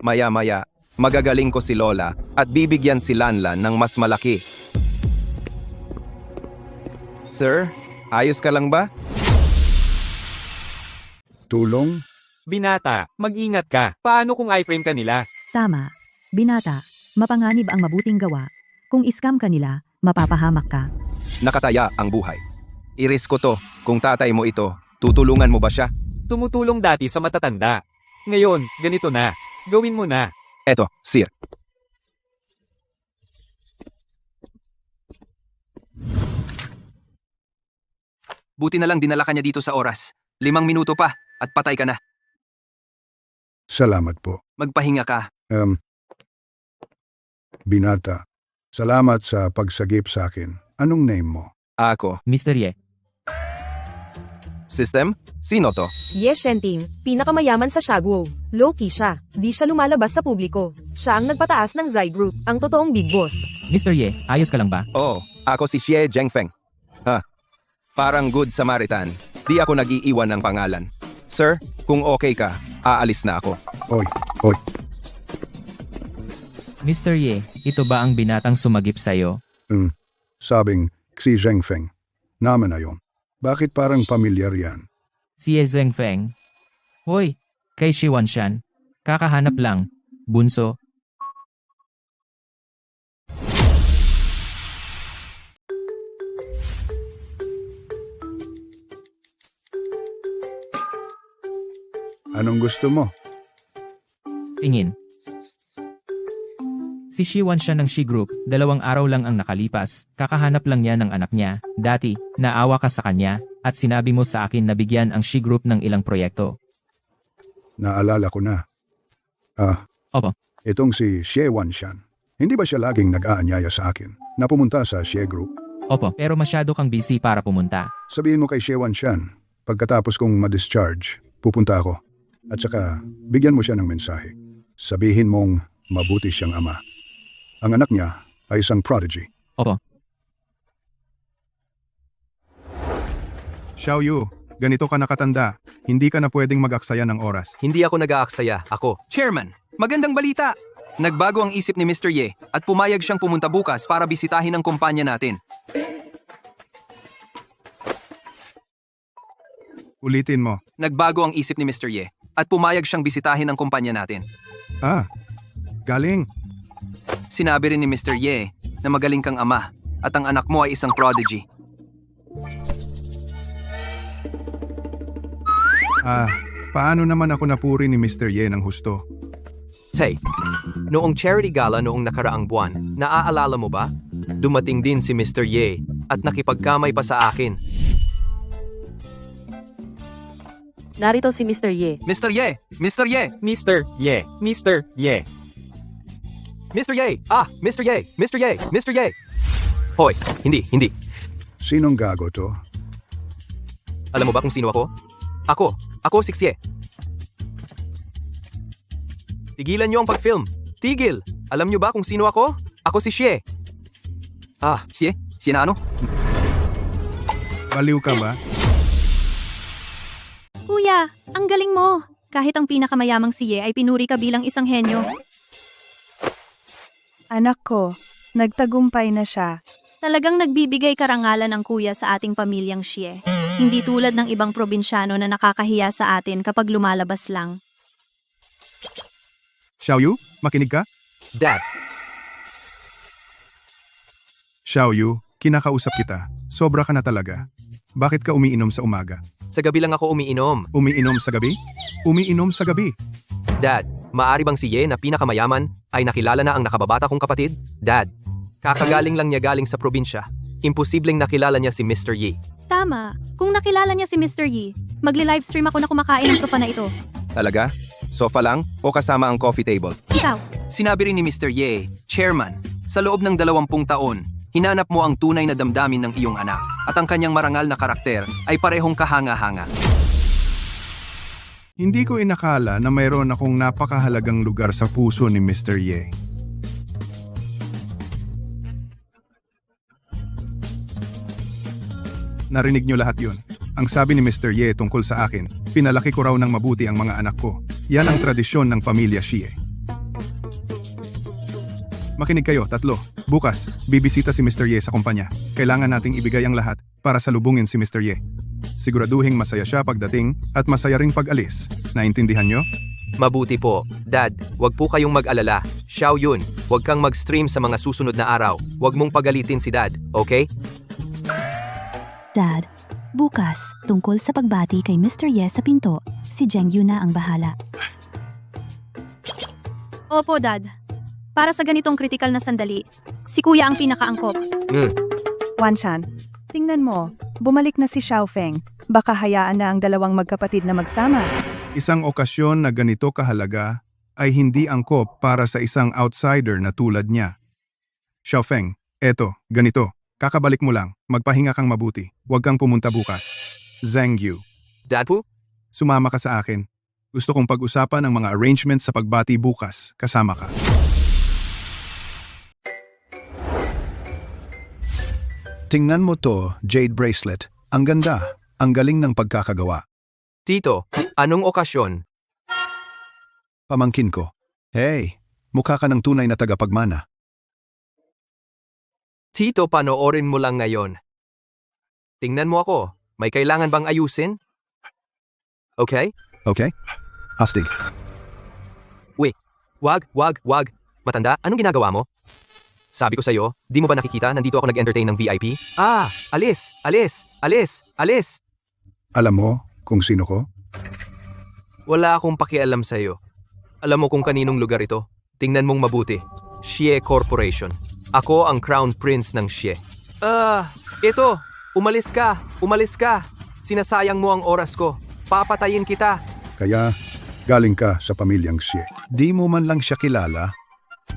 Maya-maya, magagaling ko si Lola at bibigyan si Lanlan ng mas malaki. Sir, ayos ka lang ba? Tulong? Binata, mag-ingat ka. Paano kung iframe ka nila? Tama. Binata, mapanganib ang mabuting gawa. Kung iskam ka nila, mapapahamak ka. Nakataya ang buhay. Iris ko to. Kung tatay mo ito, tutulungan mo ba siya? Tumutulong dati sa matatanda. Ngayon, ganito na. Gawin mo na. Eto, sir. Buti na lang dinala ka niya dito sa oras. 5 minuto pa at patay ka na. Salamat po. Magpahinga ka. Binata, salamat sa pagsagip sa akin. Anong name mo? Ako. Mr. Ye. System? Sino to? Yes, Shenting. Pinakamayaman sa Shagwo. Low-key siya. Di siya lumalabas sa publiko. Siya ang nagpataas ng Zai Group, ang totoong big boss. Mr. Ye, ayos ka lang ba? Oh, ako si Xie Zhengfeng. Parang good Samaritan. Di ako nag-iiwan ng pangalan. Sir, kung okay ka, aalis na ako. Oy. Mr. Ye, ito ba ang binatang sumagip sa'yo? Sabing Xi Zhengfeng. Naman na yun. Bakit parang pamilyar yan? Si Zheng Feng. Hoy, kay Shiwan Shan. Kakahanap lang. Bunso. Anong gusto mo? Tingin. Si Shiwan siya ng Shi Group, 2 araw lang ang nakalipas, kakahanap lang niya ng anak niya. Dati, naawa ka sa kanya, at sinabi mo sa akin na bigyan ang Shi Group ng ilang proyekto. naalala ko na. Opo. Itong si Xie Wanshan. Hindi ba siya laging nag-aanyaya sa akin na pumunta sa Xie Group? Opo, pero masyado kang busy para pumunta. Sabihin mo kay Xie Wanshan, pagkatapos kong ma-discharge, pupunta ako. At saka, bigyan mo siya ng mensahe. Sabihin mong mabuti siyang ama. Ang anak niya ay isang prodigy. Opo. Xiaoyu, ganito ka nakatanda. Hindi ka na pwedeng mag-aksaya ng oras. Hindi ako nag-aaksaya, ako. Chairman, magandang balita! Nagbago ang isip ni Mr. Ye at pumayag siyang pumunta bukas para bisitahin ang kumpanya natin. Ulitin mo. Nagbago ang isip ni Mr. Ye at pumayag siyang bisitahin ang kumpanya natin. Galing. Sinabi rin ni Mr. Ye na magaling kang ama at ang anak mo ay isang prodigy. Paano naman ako napuri ni Mr. Ye ng husto? Tay, noong charity gala noong nakaraang buwan, naaalala mo ba? Dumating din si Mr. Ye at nakipagkamay pa sa akin. Narito si Mr. Ye. Mr. Ye! Mr. Ye! Mr. Ye. Mr. Ye. Mr. Ye! Mr. Ye! Mr. Ye! Mr. Ye! Hoy, hindi. Sinong gago to? Alam mo ba kung sino ako? Ako si Xie. Tigilan niyo ang pag-film. Tigil! Alam niyo ba kung sino ako? Ako si Xie. Xie? Xie na ano? Baliw ka ba? Kuya, ang galing mo. Kahit ang pinakamayamang si Ye ay pinuri ka bilang isang henyo. Anak ko, nagtagumpay na siya. Talagang nagbibigay karangalan ang kuya sa ating pamilyang Xie. Hindi tulad ng ibang probinsyano na nakakahiya sa atin kapag lumalabas lang. Xiaoyu, makinig ka? Dad, Xiaoyu, kinakausap kita. Sobra ka na talaga. Bakit ka umiinom sa umaga? sa gabi lang ako umiinom. Umiinom sa gabi? Umiinom sa gabi. Dad, maari bang si Ye na pinakamayaman ay nakilala na ang nakababata kong kapatid? Dad, kakagaling lang niya galing sa probinsya. Imposibleng nakilala niya si Mr. Yi. Tama. Kung nakilala niya si Mr. Yi, magli-livestream ako na kumakain ng sofa na ito. Talaga? Sofa lang o kasama ang coffee table? Ikaw. Sinabi rin ni Mr. Ye, Chairman, sa loob ng 20 taon, hinanap mo ang tunay na damdamin ng iyong anak at ang kanyang marangal na karakter ay parehong kahanga-hanga. Hindi ko inakala na mayroon akong napakahalagang lugar sa puso ni Mr. Ye. Narinig niyo lahat yun. Ang sabi ni Mr. Ye tungkol sa akin, pinalaki ko raw ng mabuti ang mga anak ko. Yan ang tradisyon ng pamilya Xie. Makinig kayo, tatlo. Bukas, bibisita si Mr. Ye sa kumpanya. Kailangan nating ibigay ang lahat para salubungin si Mr. Ye. Siguraduhing masaya siya pagdating at masaya ring pag-alis. Naintindihan niyo? Mabuti po. Dad, wag po kayong mag-alala. Xiao Yun, wag kang mag-stream sa mga susunod na araw. Wag mong pagalitin si Dad, okay? Dad, bukas, tungkol sa pagbati kay Mr. Ye sa pinto, si Zheng Yu na ang bahala. Opo, Dad. Para sa ganitong kritikal na sandali, si Kuya ang pinakaangkop. Wanshan, tingnan mo, bumalik na si Xiaofeng. Baka hayaan na ang dalawang magkapatid na magsama. Isang okasyon na ganito kahalaga ay hindi angkop para sa isang outsider na tulad niya. Xiaofeng, eto, ganito. Kakabalik mo lang, magpahinga kang mabuti. Huwag kang pumunta bukas. Zheng Yu. Dad po? Sumama ka sa akin. Gusto kong pag-usapan ang mga arrangements sa pagbati bukas. Kasama ka. Tingnan mo to, jade bracelet. Ang ganda. Ang galing ng pagkakagawa. Tito, anong okasyon? Pamangkin ko. Hey, mukha ka ng tunay na tagapagmana. Tito, panoorin mo lang ngayon. Tingnan mo ako. May kailangan bang ayusin? Okay? Okay? Astig. Wag. Matanda, anong ginagawa mo? Sabi ko sa'yo, di mo ba nakikita nandito ako nag-entertain ng VIP? Alis! Alam mo kung sino ko? Wala akong pakialam sa'yo. Alam mo kung kaninong lugar ito. Tingnan mong mabuti. Xie Corporation. Ako ang Crown Prince ng Xie. Ito! Umalis ka! Sinasayang mo ang oras ko. Papatayin kita. Kaya, Galing ka sa pamilyang Xie. Di mo man lang siya kilala.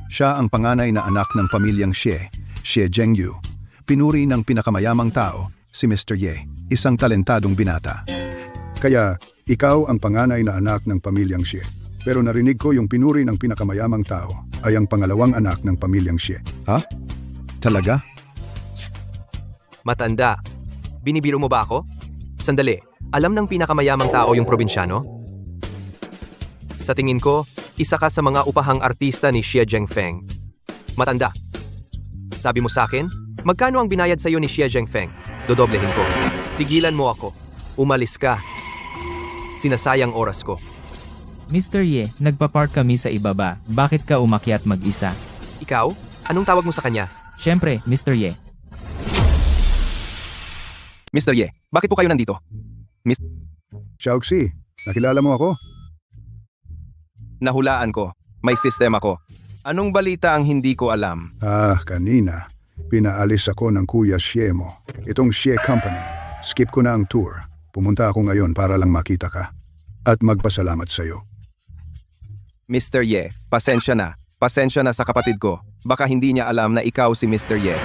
Siya ang panganay na anak ng pamilyang Xie, Xie Zhengyu. Pinuri ng pinakamayamang tao, si Mr. Ye, isang talentadong binata. Kaya, ikaw ang panganay na anak ng pamilyang Xie. Pero narinig ko yung pinuri ng pinakamayamang tao ay ang pangalawang anak ng pamilyang Xie. Ha? Talaga? Matanda. Binibiro mo ba ako? Sandali, alam ng pinakamayamang tao yung probinsyano? Sa tingin ko, isa ka sa mga upahang artista ni Xie Zhengfeng. Matanda. Sabi mo sa akin, magkano ang binayad sa'yo ni Xie Zhengfeng? Dodoblehin ko. Tigilan mo ako. Umalis ka. Sinasayang oras ko. Mr. Ye, nagpa-park kami sa ibaba. Bakit ka umakyat mag-isa? Ikaw? Anong tawag mo sa kanya? Siyempre, Mr. Ye. Mr. Ye, bakit po kayo nandito? Xiaoxi, nakilala mo ako? Nahulaan ko. May sistema ko. Anong balita ang hindi ko alam? Kanina. Pinaalis ako ng Kuya Xie mo. Itong Xie Company. Skip ko na ang tour. Pumunta ako ngayon para lang makita ka. At magpasalamat sa'yo. Mr. Ye, pasensya na. Pasensya na sa kapatid ko. Baka hindi niya alam na ikaw si Mr. Ye.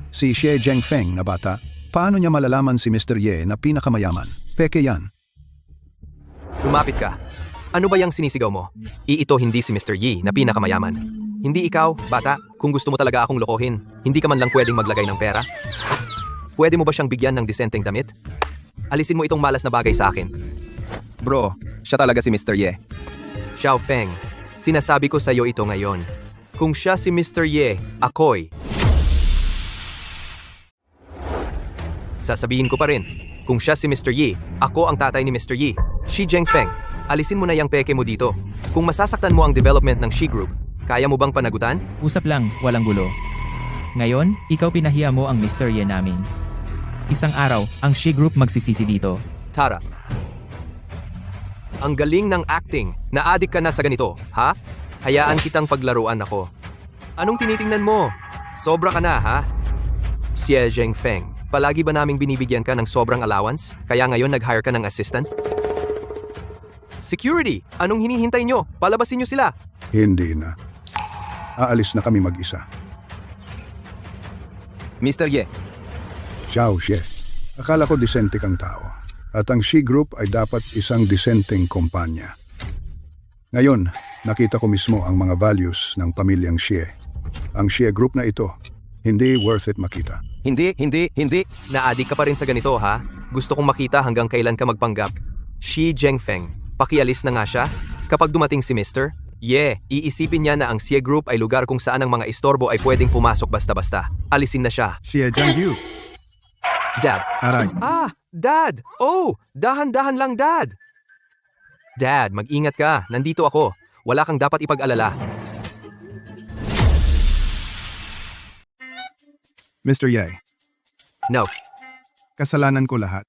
Si Xie Zhengfeng na bata, paano niya malalaman si Mr. Ye na pinakamayaman? Peke yan. Lumapit ka. Ano ba yung sinisigaw mo? Ito hindi si Mr. Yi na pinakamayaman. Hindi ikaw, bata, kung gusto mo talaga akong lokohin, hindi ka man lang pwedeng maglagay ng pera? Pwede mo ba siyang bigyan ng disenteng damit? Alisin mo itong malas na bagay sa akin. Bro, siya talaga si Mr. Ye. Xiao Feng, sinasabi ko sa iyo ito ngayon. Kung siya si Mr. Ye, ako'y... Sasabihin ko pa rin, kung siya si Mr. Yi, ako ang tatay ni Mr. Yi, Xi Zhengfeng. Alisin mo na yung peke mo dito. Kung masasaktan mo ang development ng Xi Group, kaya mo bang panagutan? Usap lang, walang gulo. Ngayon, ikaw pinahiya mo ang Mr. Ye namin. Isang araw, ang Xi Group magsisisi dito. Tara. Ang galing ng acting. Naadik ka na sa ganito, ha? Hayaan kitang paglaruan ako. Anong tinitingnan mo? Sobra ka na, ha? Xie Zhengfeng, palagi ba naming binibigyan ka ng sobrang allowance? Kaya ngayon nag-hire ka ng assistant? Security! Anong hinihintay nyo? Palabasin nyo sila! Hindi na. Aalis na kami mag-isa. Mr. Ye, Xiao Xie, akala ko disente kang tao. At ang Xi Group ay dapat isang disenteng kumpanya. Ngayon, nakita ko mismo ang mga values ng pamilyang Xie. Ang Xie Group na ito, hindi worth it makita. hindi. Naadik ka pa rin sa ganito, ha? Gusto kong makita hanggang kailan ka magpanggap. Xi Zhengfeng, pakialis na nga siya? Kapag dumating si Mr. Ye, iisipin niya na ang Xie Group ay lugar kung saan ang mga istorbo ay pwedeng pumasok basta-basta. Alisin na siya. Xie Zhengyu. Dad. Aray. Dad! Oh, dahan-dahan lang, Dad! Dad, mag-ingat ka. Nandito ako. Wala kang dapat ipag-alala. Mr. Ye, No, kasalanan ko lahat.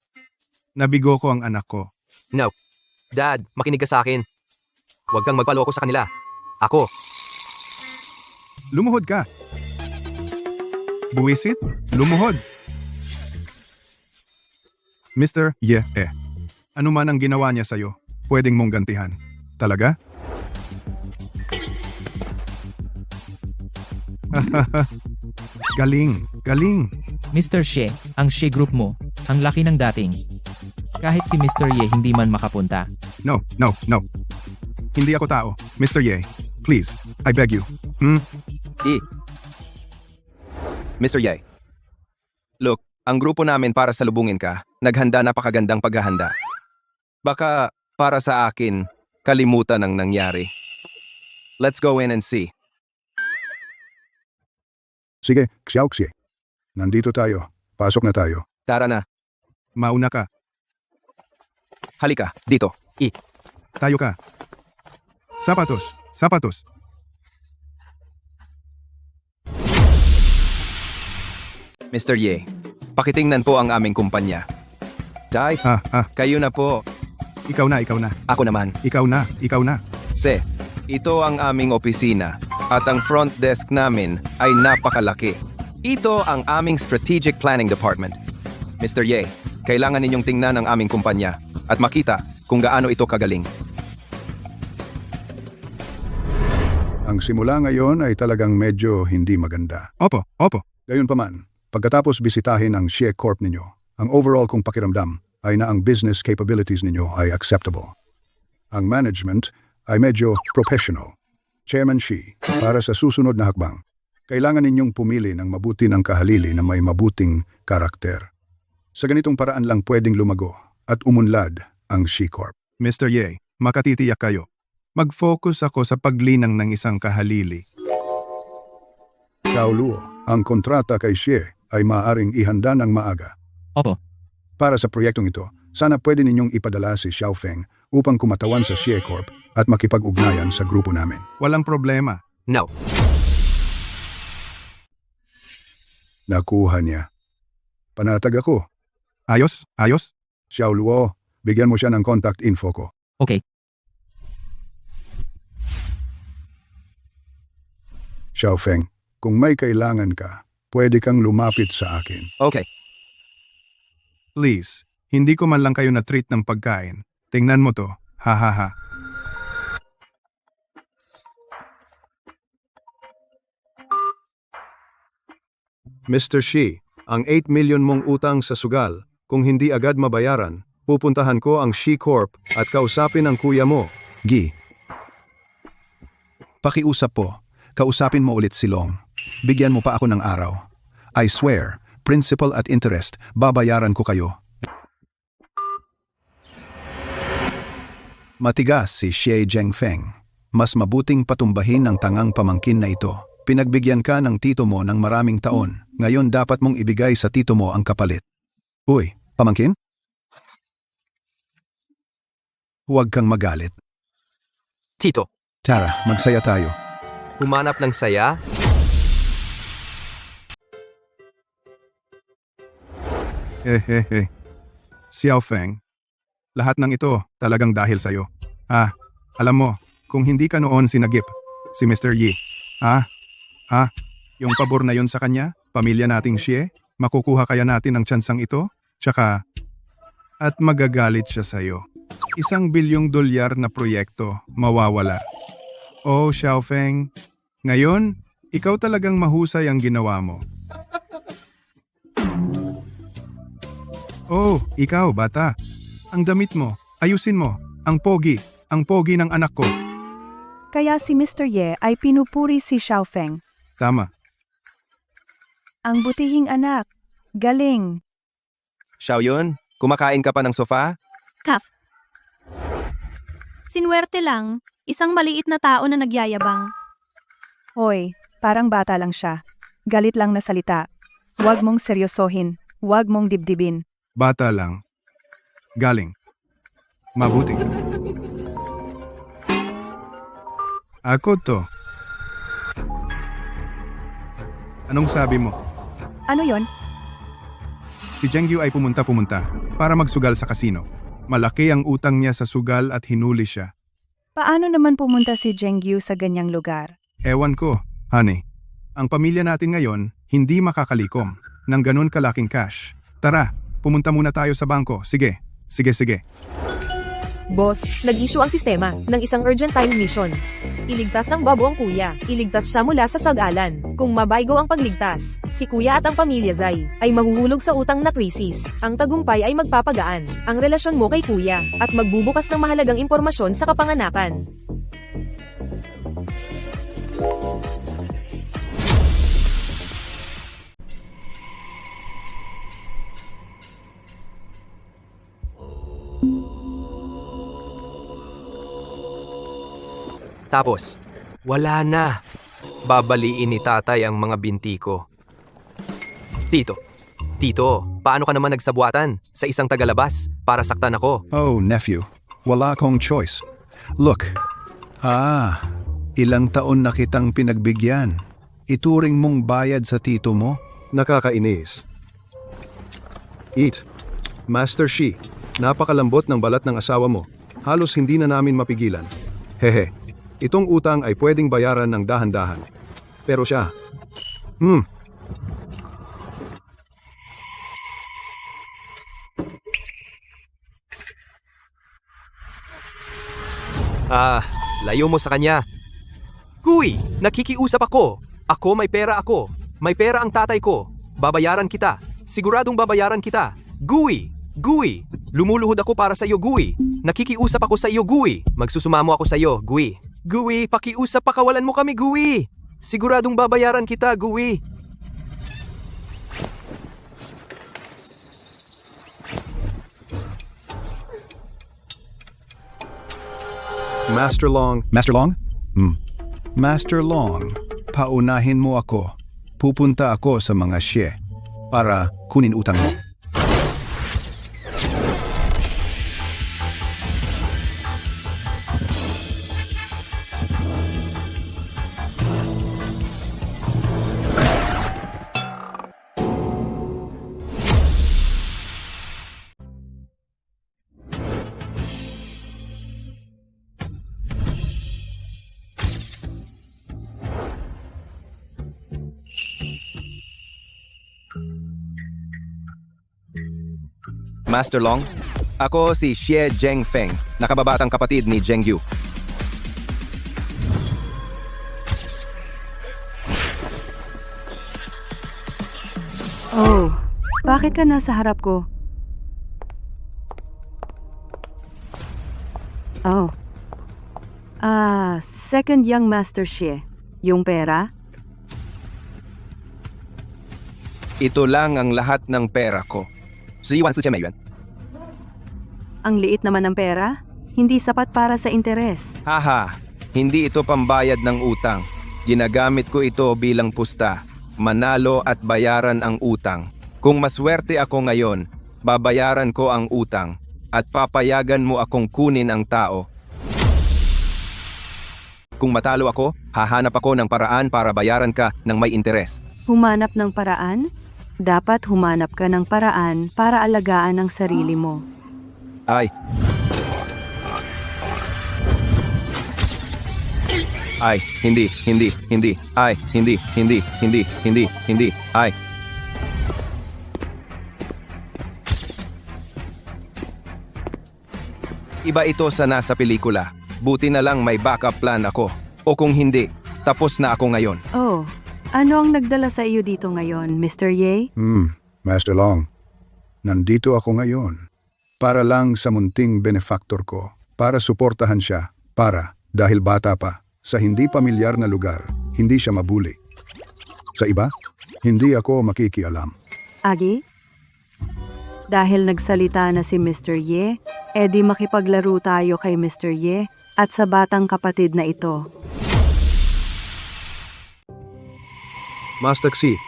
Nabigo ko ang anak ko. no. Dad, makinig ka sa akin. Huwag kang magpaloko sa kanila. Ako. Lumuhod ka. Buwisit, lumuhod. Mr. Ye, ano man ang ginawa niya sa'yo, pwedeng mong gantihan. Talaga? Galing, galing. Mr. Xie, ang Xi Group mo, ang laki ng dating. Kahit si Mr. Ye hindi man makapunta. No. Hindi ako tao. Mr. Ye, please, I beg you. Mr. Ye. Look, ang grupo namin para salubungin ka, naghanda napakagandang paghahanda. Baka para sa akin, kalimutan ang nangyari. Let's go in and see. Sige, Xiaoxie. Nandito tayo. Pasok na tayo. Tara na. Mauna ka. Halika, dito. Tayo ka. Sapatos. Mr. Ye, pakitingnan po ang aming kumpanya. Dai, kayo na po. Ikaw na. Ako naman. Ikaw na. Se, ito ang aming opisina at ang front desk namin ay napakalaki. Ito ang aming Strategic Planning Department. Mr. Ye, kailangan ninyong tingnan ang aming kumpanya at makita kung gaano ito kagaling. Ang simula ngayon ay talagang medyo hindi maganda. Opo, opo. Gayunpaman, pagkatapos bisitahin ang Shie Corp ninyo, ang overall kong pakiramdam ay na ang business capabilities ninyo ay acceptable. Ang management ay medyo professional. Chairman Shi, para sa susunod na hakbang, kailangan ninyong pumili ng mabuti ng kahalili na may mabuting karakter. Sa ganitong paraan lang pwedeng lumago at umunlad ang Shi Corp. Mr. Ye, makatitiyak kayo. Mag-focus ako sa paglinang ng isang kahalili. Xiao Luo, ang kontrata kay Xie ay maaaring ihanda ng maaga. Opo. Para sa proyektong ito, sana pwede ninyong ipadala si Xiao Feng upang kumatawan sa Xie Corp at makipag-ugnayan sa grupo namin. Walang problema. No. Nakuha niya. Panatag ako. Ayos? Ayos? Xiao Luo, bigyan mo siya ng contact info ko. Okay. Xiao Feng, kung may kailangan ka, pwede kang lumapit sa akin. Okay. Please, hindi ko man lang kayo na-treat ng pagkain. Tingnan mo to. Ha ha ha. Mr. Shi, ang 8 million mong utang sa sugal, kung hindi agad mabayaran, pupuntahan ko ang Shi Corp at kausapin ang kuya mo. Gi. Pakiusap po. Kausapin mo ulit si Long. Bigyan mo pa ako ng araw. I swear, principal at interest, babayaran ko kayo. Matigas si Xie Zhengfeng. Mas mabuting patumbahin ang tangang pamangkin na ito. Pinagbigyan ka ng tito mo ng maraming taon. Ngayon dapat mong ibigay sa tito mo ang kapalit. Uy, pamangkin? Huwag kang magalit. Tito, Tara, magsaya tayo. humanap ng saya? Hehehe. Xiao Feng, lahat ng ito talagang dahil sa'yo. Alam mo, kung hindi ka noon sinagip, si Mr. Yi. Yung pabor na yon sa kanya, pamilya nating Xie, makukuha kaya natin ang tsansang ito? Tsaka, at magagalit siya sa'yo. $1 bilyong na proyekto, mawawala. Oh, Xiao Feng, ngayon, ikaw talagang mahusay ang ginawa mo. Oh, ikaw, bata. Ang damit mo, ayusin mo. Ang pogi ng anak ko. Kaya si Mr. Ye ay pinupuri si Xiao Feng. Tama. Ang butihing anak. Galing. Xiao Yun, kumakain ka pa ng sofa? Kaf. Sinwerte lang, isang maliit na tao na nagyayabang. Hoy, parang bata lang siya. Galit lang na salita. Huwag mong seryosohin. Huwag mong dibdibin. Bata lang. Galing. Mabuti. Ako to. Anong sabi mo? Ano yon? Si Zhengyu ay pumunta para magsugal sa kasino. Malaki ang utang niya sa sugal at hinuli siya. Paano naman pumunta si Zhengyu sa ganyang lugar? Ewan ko, honey. Ang pamilya natin ngayon hindi makakalikom ng ganun kalaking cash. Tara, pumunta muna tayo sa bangko. Sige. Boss, nag-issue ang sistema ng isang urgent time mission. Iligtas ng Bobo ang kuya. Iligtas siya mula sa sag-alan. Kung mabaygo ang pagligtas, si kuya at ang pamilya Zai ay mahuhulog sa utang na krisis. Ang tagumpay ay magpapagaan ang relasyon mo kay kuya at magbubukas ng mahalagang impormasyon sa kapanganakan. Tapos, wala na. Babaliin ni tatay ang mga binti ko. Tito, paano ka naman nagsabuatan sa isang tagalabas para saktan ako? Oh, nephew. Wala akong choice. Look. Ilang taon na kitang pinagbigyan. Ituring mong bayad sa tito mo? Nakakainis. Eat. Master Shi, napakalambot ng balat ng asawa mo. Halos hindi na namin mapigilan. Hehe. Itong utang ay pwedeng bayaran ng dahan-dahan. Pero siya, layo mo sa kanya. Gui, nakikiusap ako. Ako may pera ako. May pera ang tatay ko. Babayaran kita. Siguradong babayaran kita. Gui, Gui, lumuluhod ako para sa iyo, Gui. Nakikiusap ako sa iyo, Gui. Magsusumamo ako sa iyo, Gui. Gui, pakiusap, pakawalan mo kami, Gui. Siguradong babayaran kita, Gui. Master Long, Master Long? Master Long, paunahin mo ako. Pupunta ako sa mga Xie para kunin utang mo. Master Long, ako si Xie Zhengfeng, nakababatang kapatid ni Zheng Yu. Oh, bakit ka nasa harap ko? Oh. Second young Master Xie. Yung pera? Ito lang ang lahat ng pera ko. 11,400美元. Ang liit naman ng pera? Hindi sapat para sa interes. Haha, hindi ito pambayad ng utang. Ginagamit ko ito bilang pusta. Manalo at bayaran ang utang. Kung maswerte ako ngayon, babayaran ko ang utang at papayagan mo akong kunin ang tao. Kung matalo ako, hahanap ako ng paraan para bayaran ka ng may interes. Humanap ng paraan? Dapat humanap ka ng paraan para alagaan ang sarili mo. Ay. Ay, hindi. Ay, hindi. Ay. Iba ito sa nasa pelikula. Buti na lang may backup plan ako. O kung hindi, tapos na ako ngayon. Oh, ano ang nagdala sa iyo dito ngayon, Mr. Ye? Master Long, nandito ako ngayon para lang sa munting benefactor ko, para suportahan siya, dahil bata pa, sa hindi pamilyar na lugar, hindi siya mabuli. Sa iba, hindi ako makikialam. Agi? Dahil nagsalita na si Mr. Ye, edi makipaglaro tayo kay Mr. Ye at sa batang kapatid na ito. Master Xi,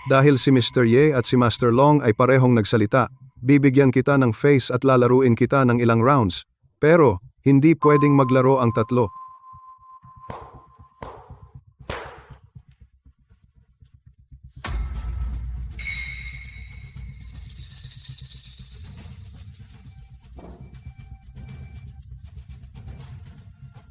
dahil si Mr. Ye at si Master Long ay parehong nagsalita, bibigyan kita ng face at lalaruin kita ng ilang rounds. Pero, hindi pwedeng maglaro ang tatlo.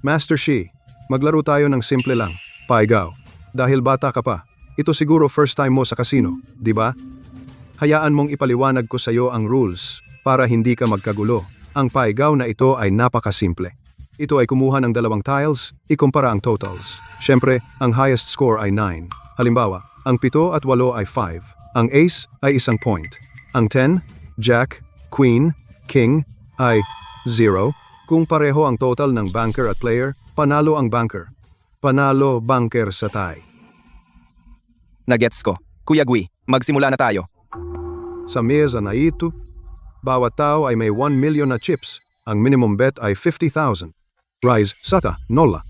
Master Xi, maglaro tayo ng simple lang, paigaw. Dahil bata ka pa, ito siguro first time mo sa casino, di ba? Hayaan mong ipaliwanag ko sa iyo ang rules para hindi ka magkagulo. Ang paigaw na ito ay napakasimple. Ito ay kumuha ng 2 tiles, ikumpara ang totals. Siyempre, ang highest score ay 9. Halimbawa, ang 7 at 8 ay 5. Ang ace ay 1 point. Ang 10, jack, queen, king ay 0. Kung pareho ang total ng banker at player, panalo ang banker. Panalo banker sa tie. Nagets ko. Kuya Gui, magsimula na tayo. Sa mesa na ito, bawat tao ay may 1 million na chips. Ang minimum bet ay 50,000. Rise, sata, nola.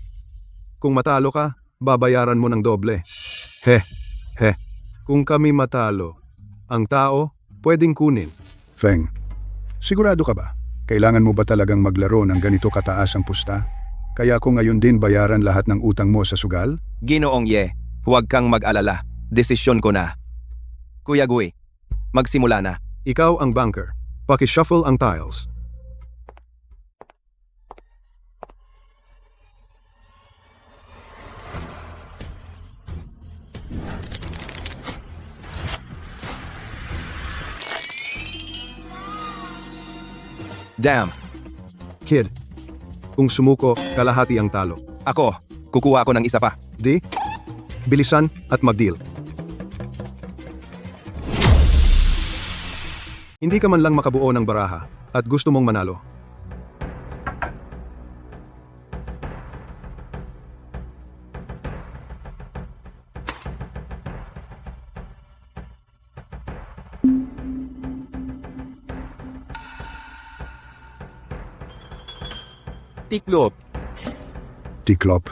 Kung matalo ka, babayaran mo ng doble. He. Kung kami matalo, ang tao pwedeng kunin. Feng, sigurado ka ba? Kailangan mo ba talagang maglaro ng ganito kataas ang pusta? Kaya ko ngayon din bayaran lahat ng utang mo sa sugal? Ginoong Ye, huwag kang mag-alala. Desisyon ko na. Kuya Gui, magsimula na. Ikaw ang banker. Paki-shuffle ang tiles. Damn. Kid, kung sumuko, kalahati ang talo. Ako, kukuha ako ng isa pa. Di? Bilisan at mag-deal. Hindi ka man lang makabuo ng baraha at gusto mong manalo. Tiklop. Tiklop.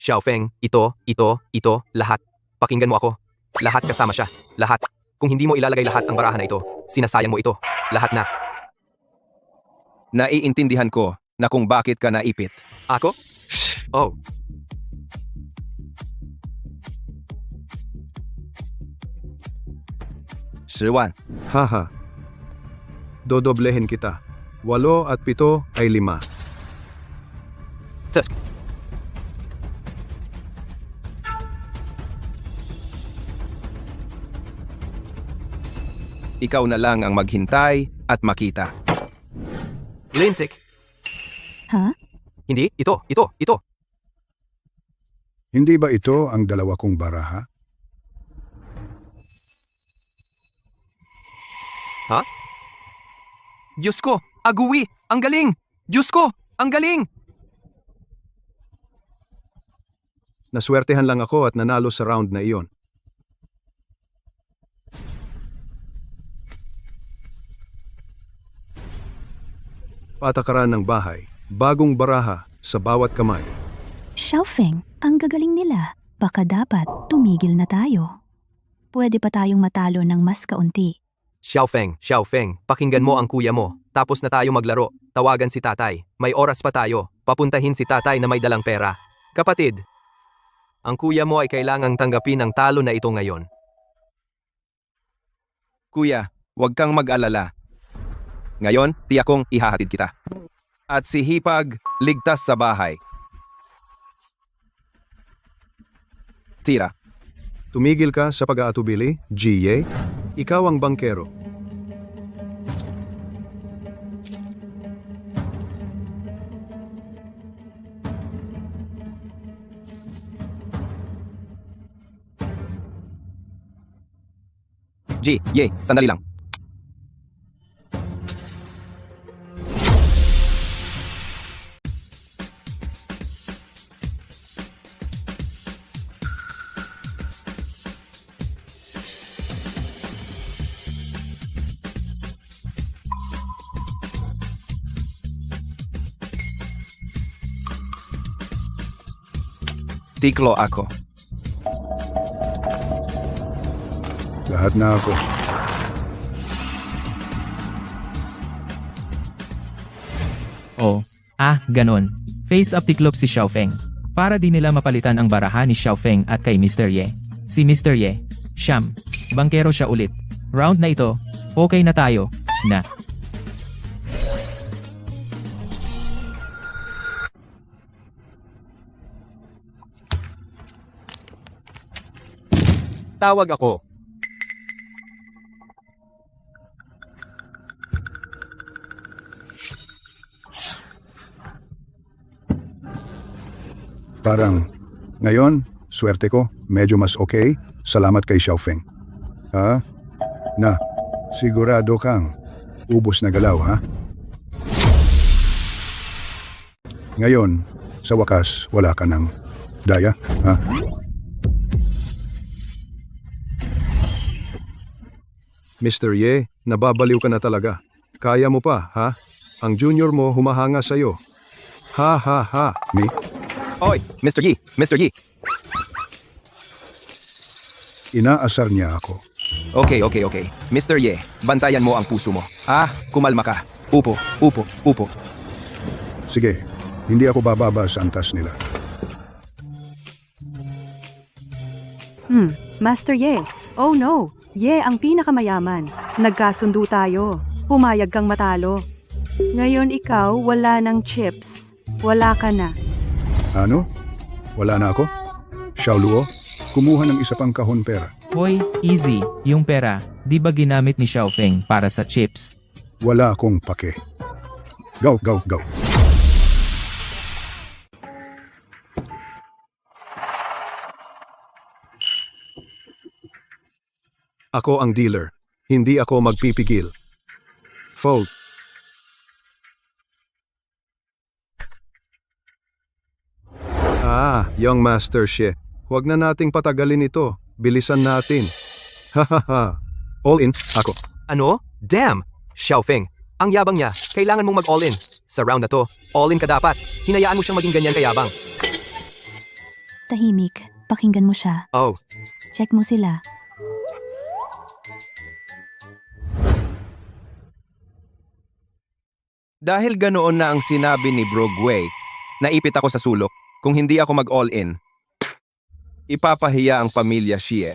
Xiaofeng, ito, lahat. Pakinggan mo ako. Lahat kasama siya. Lahat. Kung hindi mo ilalagay lahat ang baraha na ito, sinasayang mo ito. Lahat na. Naiintindihan ko na kung bakit ka naipit. Ako? Oh. Shiwan, Haha. Dodoblehin kita. 8 at 7 ay 5. Tusk. ikaw na lang ang maghintay at makita. Lintik. Ha? Hindi, ito. Hindi ba ito ang dalawa kong baraha? Ha? Diyos ko, Agui, ang galing! Diyos ko, ang galing! Naswertehan lang ako at nanalo sa round na iyon. Patakaran ng bahay, bagong baraha sa bawat kamay. Xiaofeng, ang gagaling nila. Baka dapat tumigil na tayo. Pwede pa tayong matalo ng mas kaunti. Xiaofeng, pakinggan mo ang kuya mo. Tapos na tayo maglaro. Tawagan si tatay. May oras pa tayo. Papuntahin si tatay na may dalang pera. Kapatid, ang kuya mo ay kailangang tanggapin ang talo na ito ngayon. Kuya, huwag kang mag-alala. Ngayon, tiyakong ihahatid kita. At si Hipag, ligtas sa bahay. Tira. Tumigil ka sa pag-aatubili, Jie. Ikaw ang bangkero. Sandali lang. Tiklo ako. Lahat na ako. Oh, ganon. Face up tiklop si Xiaofeng. Para di nila mapalitan ang baraha ni Xiaofeng at kay Mr. Ye. Si Mr. Ye, siyam, bangkero siya ulit. Round na ito, okay na tayo, na. Tawag ako. Parang, ngayon, swerte ko, medyo mas okay. Salamat kay Xiaofeng. Ha? Na, sigurado kang ubos na galaw, ha? Ngayon, sa wakas, wala ka ng daya, ha? Mr. Ye, nababaliw ka na talaga. Kaya mo pa, ha? Ang junior mo humahanga sa'yo. Ha ha ha. Me? Oy, Mr. Yi! Inaasar niya ako. Okay. Mr. Ye, bantayan mo ang puso mo. Kumalma ka. Upo. Sige, hindi ako bababa sa antas nila. Master Ye. Oh no, Ye ang pinakamayaman. Nagkasundo tayo. Pumayag kang matalo. Ngayon ikaw wala ng chips. Wala ka na. Ano? Wala na ako? Xiaoluo, kumuha ng isa pang kahon pera. Hoy, easy, yung pera, di ba ginamit ni Xiaofeng para sa chips? Wala akong pake. Go. Ako ang dealer. Hindi ako magpipigil. Fold. Young Master Xie. Huwag na nating patagalin ito. Bilisan natin. Hahaha. All in, ako. Ano? Damn! Xiaofeng, ang yabang niya. Kailangan mong mag-all-in. Sa round na to, all-in ka dapat. Hinayaan mo siyang maging ganyan kayabang. Tahimik. Pakinggan mo siya. Oh, Check mo sila. Dahil ganoon na ang sinabi ni Bro Gui, naipit ako sa sulok. Kung hindi ako mag-all-in, ipapahiya ang pamilya Xie.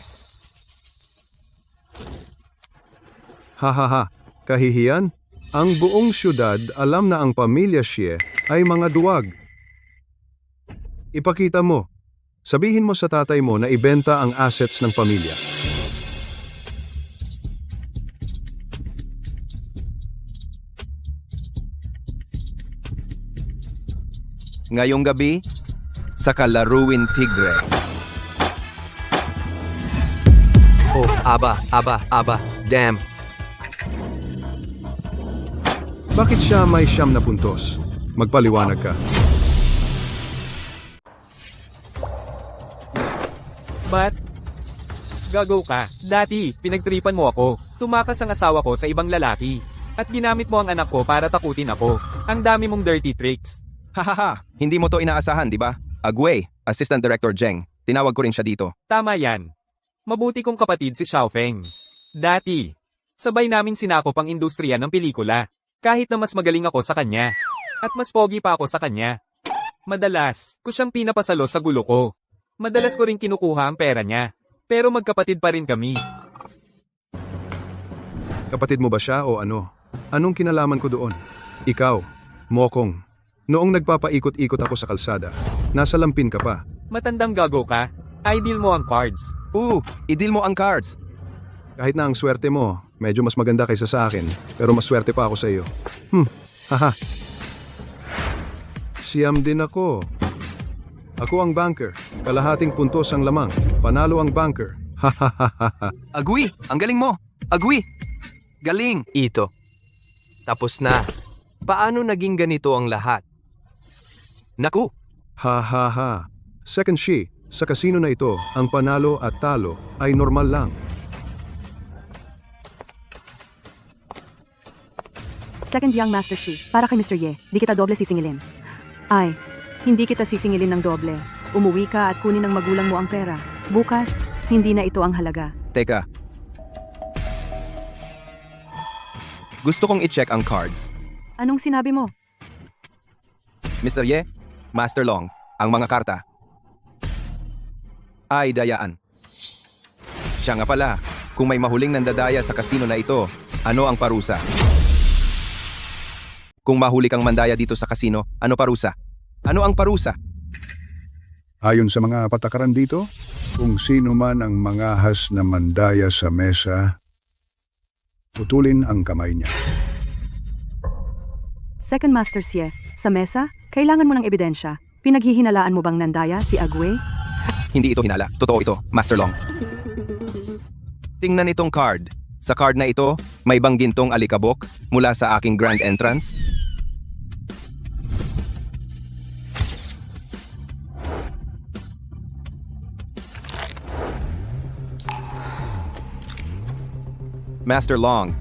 Hahaha. Kahihiyan? Ang buong syudad alam na ang pamilya Xie ay mga duwag. Ipakita mo. Sabihin mo sa tatay mo na ibenta ang assets ng pamilya. Ngayong gabi, sa Kalaruin Tigre. oh, aba, damn. Bakit siya may 9 na puntos? Magpaliwanag ka. But, gago ka. Dati, pinagtripan mo ako. Tumakas ang asawa ko sa ibang lalaki. At ginamit mo ang anak ko para takutin ako. Ang dami mong dirty tricks. Hahaha, hindi mo to inaasahan, di ba? Agway, Assistant Director Zheng. Tinawag ko rin siya dito. Tama yan. Mabuti kong kapatid si Xiaofeng. Dati, sabay namin sinakop ang industriya ng pelikula. Kahit na mas magaling ako sa kanya. At mas pogi pa ako sa kanya. Madalas, ko siyang pinapasalo sa gulo ko. Madalas ko rin kinukuha ang pera niya. Pero magkapatid pa rin kami. Kapatid mo ba siya o ano? Anong kinalaman ko doon? Ikaw, Mokong. Noong nagpapaikot-ikot ako sa kalsada, nasa lampin ka pa. Matandang gago ka. Ideal mo ang cards. I-deal mo ang cards. Kahit na ang swerte mo, medyo mas maganda kaysa sa akin, pero mas swerte pa ako sa iyo. Haha. Siyam din ako. Ako ang banker. Kalahating puntos ang lamang. Panalo ang banker. Hahaha. Agui, ang galing mo. Agui. Galing. Ito. Tapos na. Paano naging ganito ang lahat? Naku! Hahaha. Second Xi, sa kasino na ito, ang panalo at talo ay normal lang. Second Young Master Shi, para kay Mr. Ye, di kita doble sisingilin. Ay, hindi kita sisingilin ng doble. Umuwi ka at kunin ng magulang mo ang pera. Bukas, hindi na ito ang halaga. Teka. Gusto kong i-check ang cards. Anong sinabi mo? Mr. Ye, Master Long, ang mga karta. Ay dayaan. Siya nga pala, kung may mahuling nandadaya sa kasino na ito, ano ang parusa? Kung mahuli kang mandaya dito sa kasino, ano parusa? Ano ang parusa? Ayon sa mga patakaran dito, kung sino man ang mangahas na mandaya sa mesa, putulin ang kamay niya. Second Master Xie, sa mesa, kailangan mo ng ebidensya. Pinaghihinalaan mo bang nandaya si Agway? Hindi ito hinala. Totoo ito, Master Long. Tingnan itong card. Sa card na ito, may banggintong alikabok mula sa aking grand entrance. Master Long,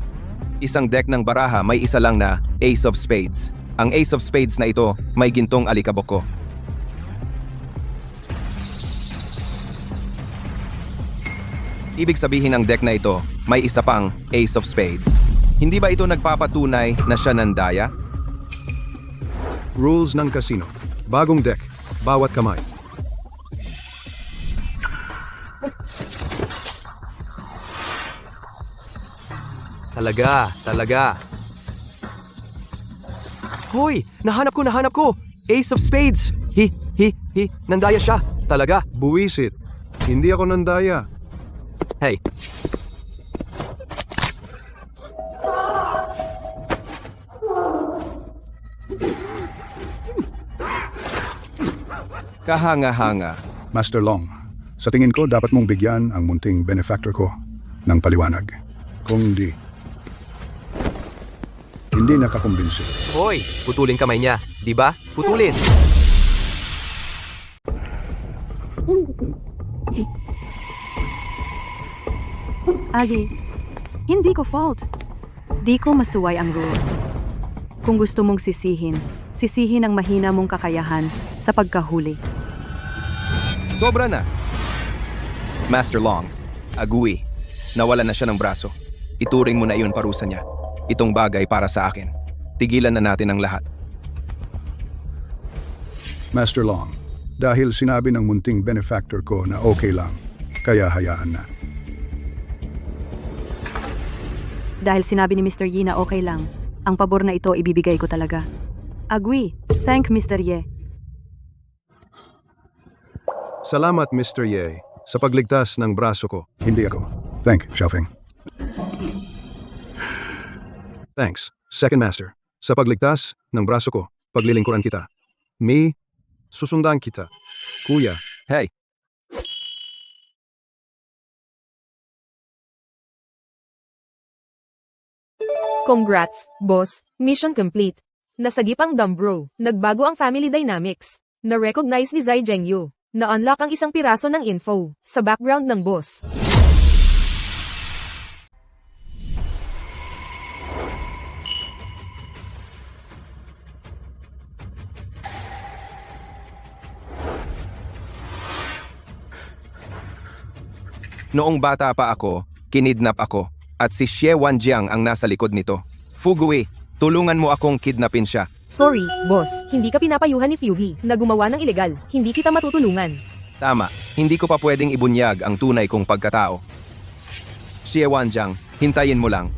isang deck ng baraha may isa lang na Ace of Spades. Ang Ace of Spades na ito may gintong alikabok ko. Ibig sabihin ng deck na ito, may isa pang Ace of Spades. Hindi ba ito nagpapatunay na siya nandaya? Rules ng casino. Bagong deck. Bawat kamay. Talaga. Hoy! Nahanap ko! Ace of Spades! Nandaya siya! Talaga! Buwisit. Hindi ako nandaya. Hey! Kahanga-hanga. Master Long, sa tingin ko dapat mong bigyan ang munting benefactor ko ng paliwanag. Kung hindi nakakumbinsi. Hoy, putulin kamay niya, di ba? Putulin! Agi, hindi ko fault. Di ko masuway ang rules. Kung gusto mong sisihin ang mahina mong kakayahan sa pagkahuli. Sobra na. Master Long, Agui, nawala na siya ng braso. Ituring mo na iyon parusa niya. Itong bagay para sa akin. Tigilan na natin ang lahat. Master Long, dahil sinabi ng munting benefactor ko na okay lang, kaya hayaan na. Dahil sinabi ni Mr. Yi na okay lang, ang pabor na ito ibibigay ko talaga. Agui, thank Mr. Ye. Salamat, Mr. Ye, sa pagligtas ng braso ko. Hindi ako. Thank, Xiaofeng. Thanks, Second Master, sa pagligtas ng braso ko. Paglilingkuran kita. Susundan kita. Kuya. Hey, Congrats, boss. Mission complete. Nasagip ang Dumbro. Nagbago ang family dynamics. Na-recognize ni Zai Zhengyu. Na-unlock ang isang piraso ng info sa background ng boss. noong bata pa ako, kinidnap ako. At si Xie Wanjiang ang nasa likod nito. Fugui, tulungan mo akong kidnapin siya. Sorry, boss. Hindi ka pinapayuhan ni Fugi na gumawa ng ilegal. Hindi kita matutulungan. Tama, hindi ko pa pwedeng ibunyag ang tunay kong pagkatao. Xie Wanjiang, hintayin mo lang.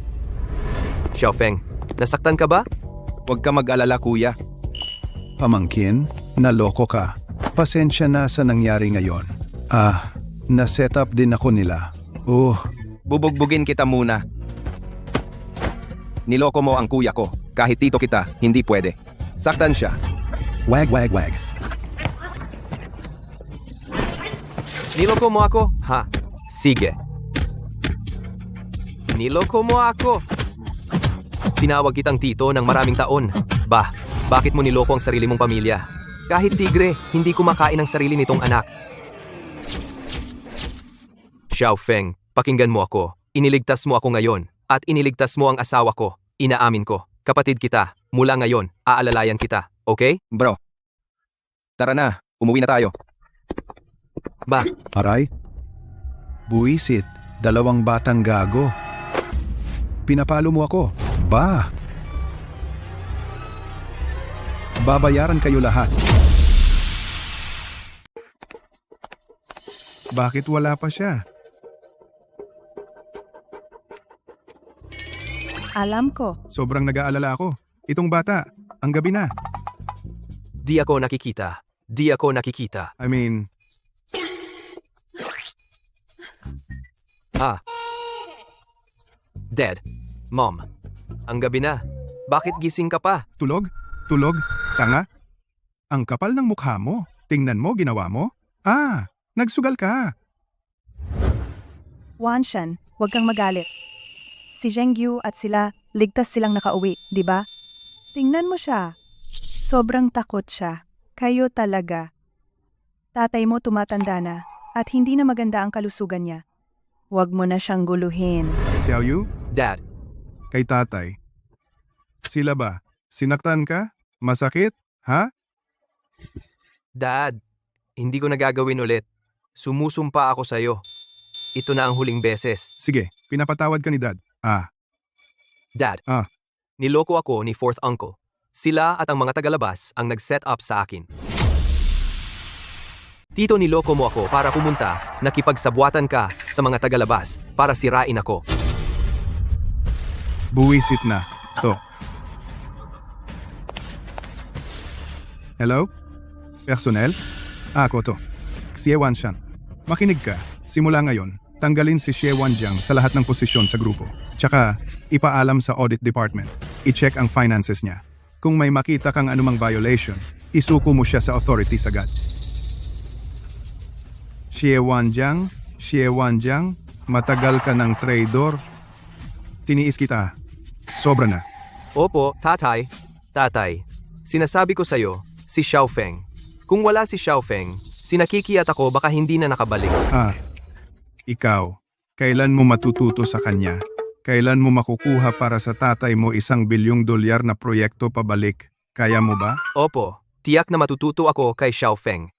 Xiaofeng, nasaktan ka ba? Huwag ka mag-alala, kuya. Pamangkin, naloko ka. Pasensya na sa nangyari ngayon. Na-set up din ako nila. Bubugbugin kita muna. Niloko mo ang kuya ko. Kahit tito kita, hindi pwede. Saktan siya. Wag. Niloko mo ako? Ha? Sige. Niloko mo ako. Tinawag kitang tito ng maraming taon. Bakit mo niloko ang sarili mong pamilya? Kahit tigre, hindi kumakain ang sarili nitong anak. Xiaofeng, pakinggan mo ako. Iniligtas mo ako ngayon. At iniligtas mo ang asawa ko. Inaamin ko. Kapatid kita. Mula ngayon, aalalayan kita. Okay? Bro. Tara na. Umuwi na tayo. Aray? Buisit. 2 batang gago. Pinapalo mo ako. Babayaran kayo lahat. Bakit wala pa siya? Alam ko. Sobrang nag-aalala ako. Itong bata, ang gabi na. Di ako nakikita. I mean, Dad. Mom. Ang gabi na. Bakit gising ka pa? tulog? Tanga? Ang kapal ng mukha mo. Tingnan mo, ginawa mo. Nagsugal ka. Wanshan, huwag kang magalit. Si Zhengyu at sila, ligtas silang nakauwi, di ba? Tingnan mo siya. Sobrang takot siya. Kayo talaga. Tatay mo tumatanda na at hindi na maganda ang kalusugan niya. Huwag mo na siyang guluhin. Xiaoyu, Dad. kay tatay. Sila ba? Sinaktan ka? Masakit? Ha? Dad, hindi ko nagagawin ulit. Sumusumpa ako sa'yo. Ito na ang huling beses. Sige, pinapatawad ka ni Dad. Dad, niloko ako ni fourth uncle. Sila at ang mga tagalabas ang nag-set up sa akin. Tito, niloko mo ako para pumunta, nakipagsabwatan ka sa mga tagalabas para sirain ako. Buwisit na. To. Hello? Personnel? Ako to. Xie Wanshan. Makinig ka. Simula ngayon, tanggalin si Xie Wanjiang sa lahat ng posisyon sa grupo. Tsaka, ipaalam sa audit department. I-check ang finances niya. Kung may makita kang anumang violation, isuko mo siya sa authorities agad. Xie Wanjiang, Matagal ka ng trader. Tiniis kita. Sobra na. Opo, tatay. Tatay, sinasabi ko sa'yo, si Xiaofeng. Kung wala si Xiaofeng, sinakiki at ako baka hindi na nakabalik. Ikaw, kailan mo matututo sa kanya? Kailan mo makukuha para sa tatay mo $1 bilyong na proyekto pabalik? Kaya mo ba? Opo, tiyak na matututo ako kay Xiaofeng.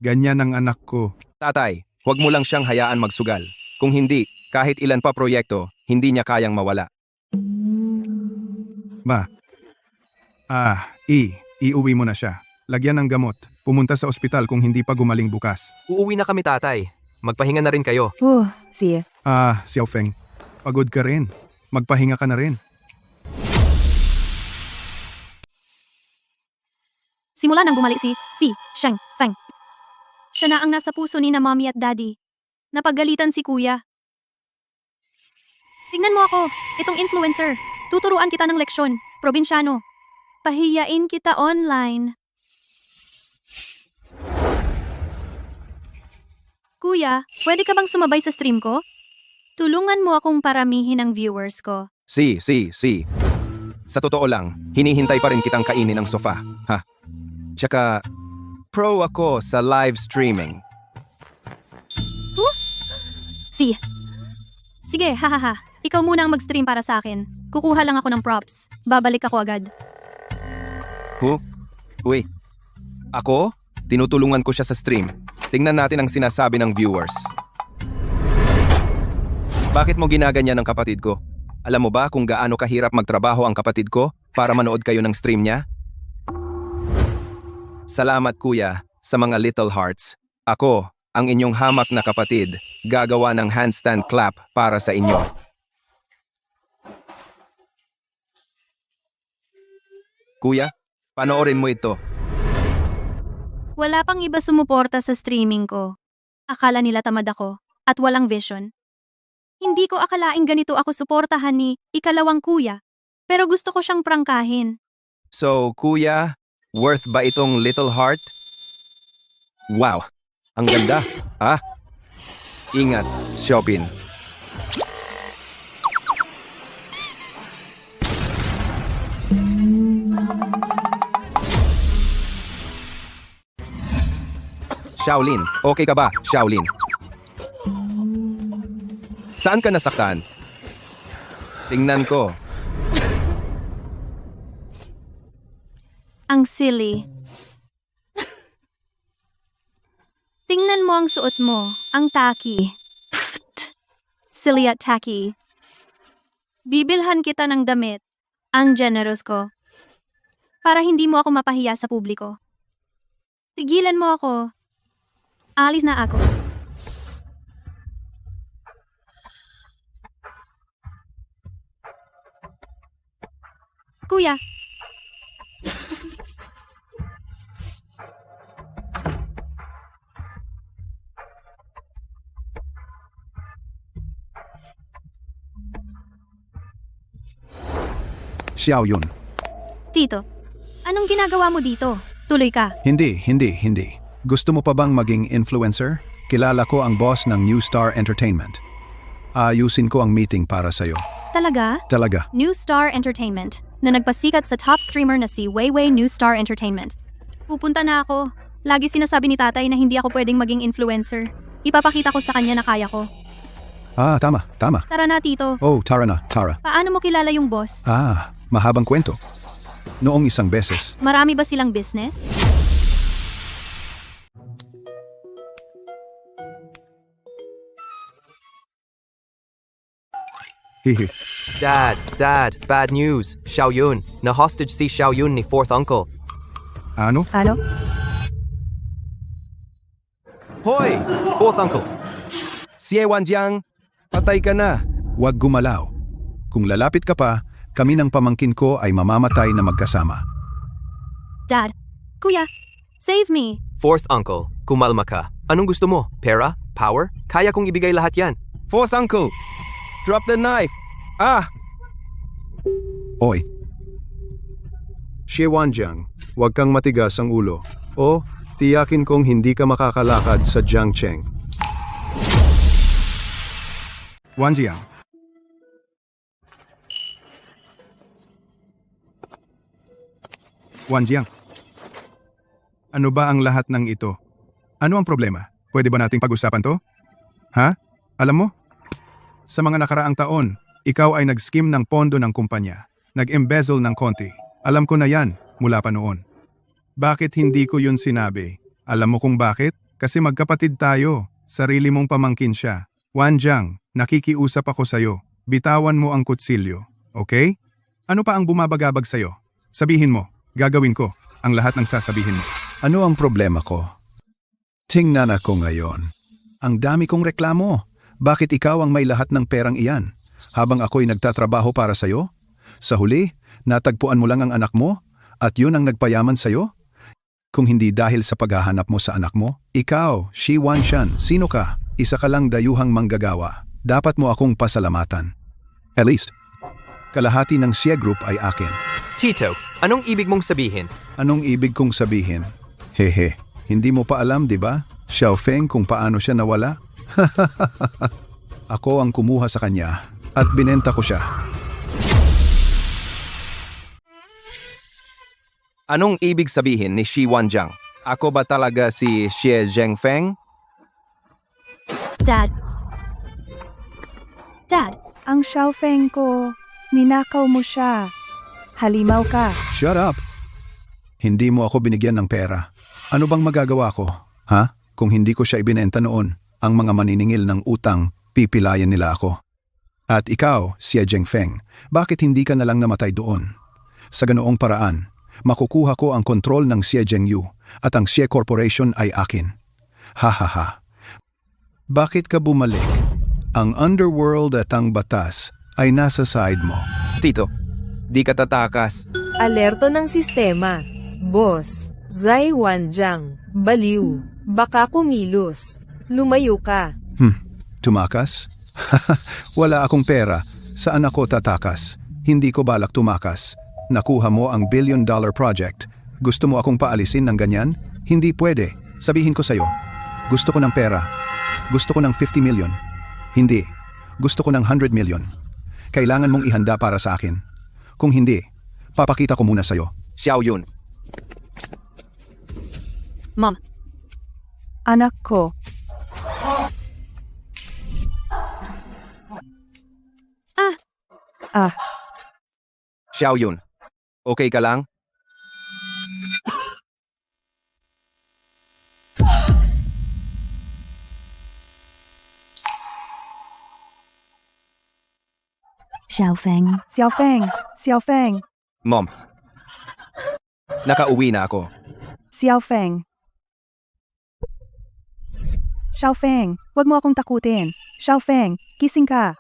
Ganyan ang anak ko. Tatay, huwag mo lang siyang hayaan magsugal. Kung hindi, kahit ilan pa proyekto, hindi niya kayang mawala. Iuwi mo na siya. Lagyan ng gamot. Pumunta sa ospital kung hindi pa gumaling bukas. Uuwi na kami, tatay. Magpahinga na rin kayo. Sige. Xiaofeng, pagod ka rin. Magpahinga ka na rin. Simula nang bumalik si Sheng Feng. Siya na ang nasa puso ni na mommy at daddy. Napagalitan si kuya. Tignan mo ako, itong influencer. Tuturuan kita ng leksyon, probinsyano. Pahiyain kita online. Kuya, pwede ka bang sumabay sa stream ko? Tulungan mo akong paramihin ang viewers ko. Si. Sa totoo lang, hinihintay pa rin kitang kainin ang sofa. Tsaka, pro ako sa live streaming. Sige, hahaha. Ikaw muna ang mag-stream para sa akin. Kukuha lang ako ng props. Babalik ako agad. Uy, ako? Tinutulungan ko siya sa stream. Tingnan natin ang sinasabi ng viewers. Bakit mo ginaganyan ng kapatid ko? Alam mo ba kung gaano kahirap magtrabaho ang kapatid ko para manood kayo ng stream niya? Salamat kuya sa mga little hearts. Ako, ang inyong hamak na kapatid, gagawa ng handstand clap para sa inyo. Kuya, panoorin mo ito. Wala pang iba sumuporta sa streaming ko. Akala nila tamad ako at walang vision. Hindi ko akalaing ganito ako suportahan ni ikalawang kuya, pero gusto ko siyang prangkahin. So, kuya, worth ba itong little heart? Wow, ang ganda. Ingat, Xiaopin. Shaolin, okay ka ba, Shaolin? Saan ka nasaktan? Tingnan ko. Ang silly. Tingnan mo ang suot mo, ang tacky. Pfft. Silly at tacky. Bibilhan kita ng damit, ang generous ko. Para hindi mo ako mapahiya sa publiko. Tigilan mo ako. Alis na ako. Kuya. Xiaoyun. Tito, anong ginagawa mo dito? Tuloy ka. Hindi. Gusto mo pa bang maging influencer? Kilala ko ang boss ng New Star Entertainment. Ayusin ko ang meeting para sa'yo. Talaga? Talaga. New Star Entertainment, na nagpasikat sa top streamer na si Weiwei New Star Entertainment. Pupunta na ako. Lagi sinasabi ni tatay na hindi ako pwedeng maging influencer. Ipapakita ko sa kanya na kaya ko. Tama. Tara na, Tito. Oh, tara. Paano mo kilala yung boss? Mahabang kwento. Noong isang beses. Marami ba silang business? Hihi. Dad, bad news. Xiaoyun, na-hostage si Xiaoyun ni fourth uncle. Ano? Hoy, fourth uncle. Si Wanjiang, patay ka na. Huwag gumalaw. Kung lalapit ka pa, kami ng pamangkin ko ay mamamatay na magkasama. Dad, Kuya, save me. Fourth uncle, kumalma ka. Anong gusto mo? Pera? Power? Kaya kong ibigay lahat yan. Fourth uncle, drop the knife. Oy, Xie Wanjiang, huwag kang matigas ang ulo. O, tiyakin kong hindi ka makakalakad sa Jiangcheng. Wanjiang. Wanjiang. Ano ba ang lahat ng ito? Ano ang problema? Pwede ba nating pag-usapan to? Ha? Alam mo? Sa mga nakaraang taon, ikaw ay nag-skim ng pondo ng kumpanya. Nag-embezzle ng konti. Alam ko na yan, mula pa noon. Bakit hindi ko yun sinabi? Alam mo kung bakit? Kasi magkapatid tayo. Sarili mong pamangkin siya. Wanjiang, nakikiusap ako sa'yo. Bitawan mo ang kutsilyo. Okay? Ano pa ang bumabagabag sa'yo? Sabihin mo, gagawin ko ang lahat ng sasabihin mo. Ano ang problema ko? Tingnan ako ngayon. Ang dami kong reklamo. Bakit ikaw ang may lahat ng perang iyan? Habang ako'y nagtatrabaho para sa'yo? Sa huli, natagpuan mo lang ang anak mo? At yun ang nagpayaman sa'yo? Kung hindi dahil sa paghahanap mo sa anak mo, ikaw, Shi Wanshan, sino ka? Isa ka lang dayuhang manggagawa. Dapat mo akong pasalamatan. At least, kalahati ng Xie Group ay akin. Tito, anong ibig mong sabihin? Anong ibig kong sabihin? Hehe, hindi mo pa alam, di ba? Xiaofeng kung paano siya nawala? Ako ang kumuha sa kanya at binenta ko siya. Anong ibig sabihin ni Shi Wanjiang? Ako ba talaga si Xie Zhengfeng? Dad. Dad, Ang Xiaofeng ko, ninakaw mo siya. Halimaw ka. Shut up! Hindi mo ako binigyan ng pera. Ano bang magagawa ko? Ha? Kung hindi ko siya ibinenta noon, ang mga maniningil ng utang, pipilayan nila ako. At ikaw, Xie Zhengfeng, bakit hindi ka na lang namatay doon? Sa ganoong paraan, makukuha ko ang kontrol ng Xie Zhengyu at ang Xie Corporation ay akin. Ha ha ha. Bakit ka bumalik? Ang underworld at ang batas ay nasa side mo. Tito, di ka tatakas. Alerto ng sistema. Boss, Zai Wanjiang, baliw. Baka kumilos. Lumayo ka. Tumakas? Wala akong pera. Saan ako tatakas? Hindi ko balak tumakas. Nakuha mo ang billion-dollar project. Gusto mo akong paalisin ng ganyan? Hindi pwede. Sabihin ko sa'yo. Gusto ko ng pera. Gusto ko ng 50 million. Hindi. Gusto ko ng 100 million. Kailangan mong ihanda para sa akin. Kung hindi, papakita ko muna sa'yo. Xiao Yun. Mom. Anak ko. Xiao Yun. Okay ka lang? Xiaofeng, Xiaofeng, Xiaofeng, Mom. Nakauwi na ako. Xiaofeng. Xiaofeng, wag mo akong takutin. Xiaofeng, gising ka.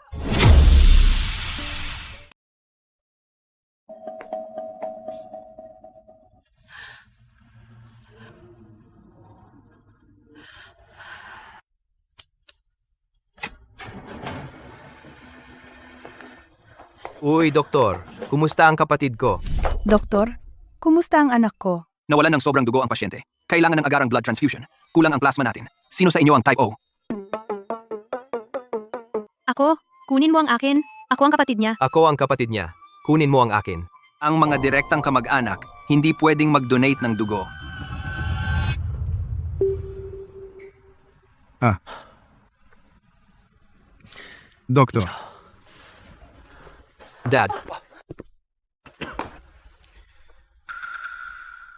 Uy, doktor. Kumusta ang kapatid ko? Doktor, kumusta ang anak ko? Nawalan ng sobrang dugo ang pasyente. Kailangan ng agarang blood transfusion. Kulang ang plasma natin. Sino sa inyo ang type O? Ako, kunin mo ang akin. Ako ang kapatid niya. Ako ang kapatid niya. Kunin mo ang akin. Ang mga direktang kamag-anak, hindi pwedeng mag-donate ng dugo. Doktor, Dad,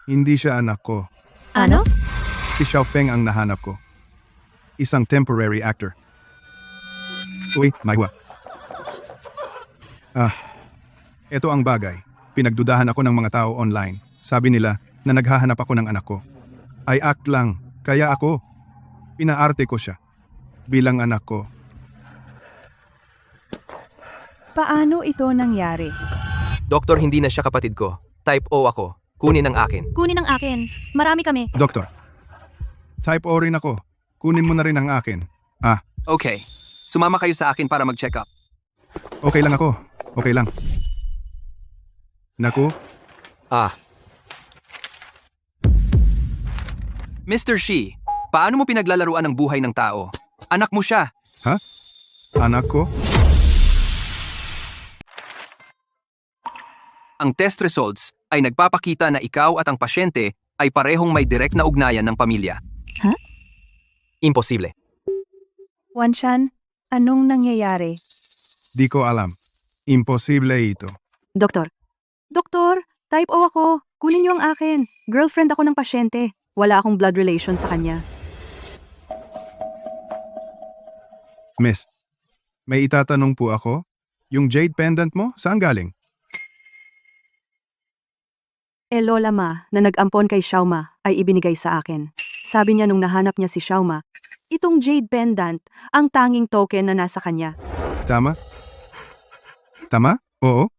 hindi siya anak ko. Ano? Si Xiaofeng ang nahanap ko. Isang temporary actor. Uy, Maihua. Ito ang bagay. Pinagdudahan ako ng mga tao online. Sabi nila na naghahanap ako ng anak ko. Ay act lang, kaya ako. Pinaarte ko siya. Bilang anak ko. Paano ito nangyari? doktor, hindi na siya kapatid ko. Type O ako. Kunin ang akin. Kunin ang akin. Marami kami. Doktor, type O rin ako. Kunin mo na rin ang akin. Okay. Sumama kayo sa akin para mag-check up. Okay lang ako. Okay lang. Naku, Mr. Shi, paano mo pinaglalaruan ang buhay ng tao? Anak mo siya. Anak ko? Ang test results ay nagpapakita na ikaw at ang pasyente ay parehong may direct na ugnayan ng pamilya. Imposible. Wanshan, anong nangyayari? Di ko alam. Imposible ito. Doktor. Doktor, type O ako. Kunin niyo ang akin. Girlfriend ako ng pasyente. Wala akong blood relation sa kanya. Miss, may itatanong po ako. Yung jade pendant mo, saan galing? Lola Ma, na nag-ampon kay Xiaoma, ay ibinigay sa akin. Sabi niya nung nahanap niya si Xiaoma, itong jade pendant, ang tanging token na nasa kanya. Tama? Tama? Oo?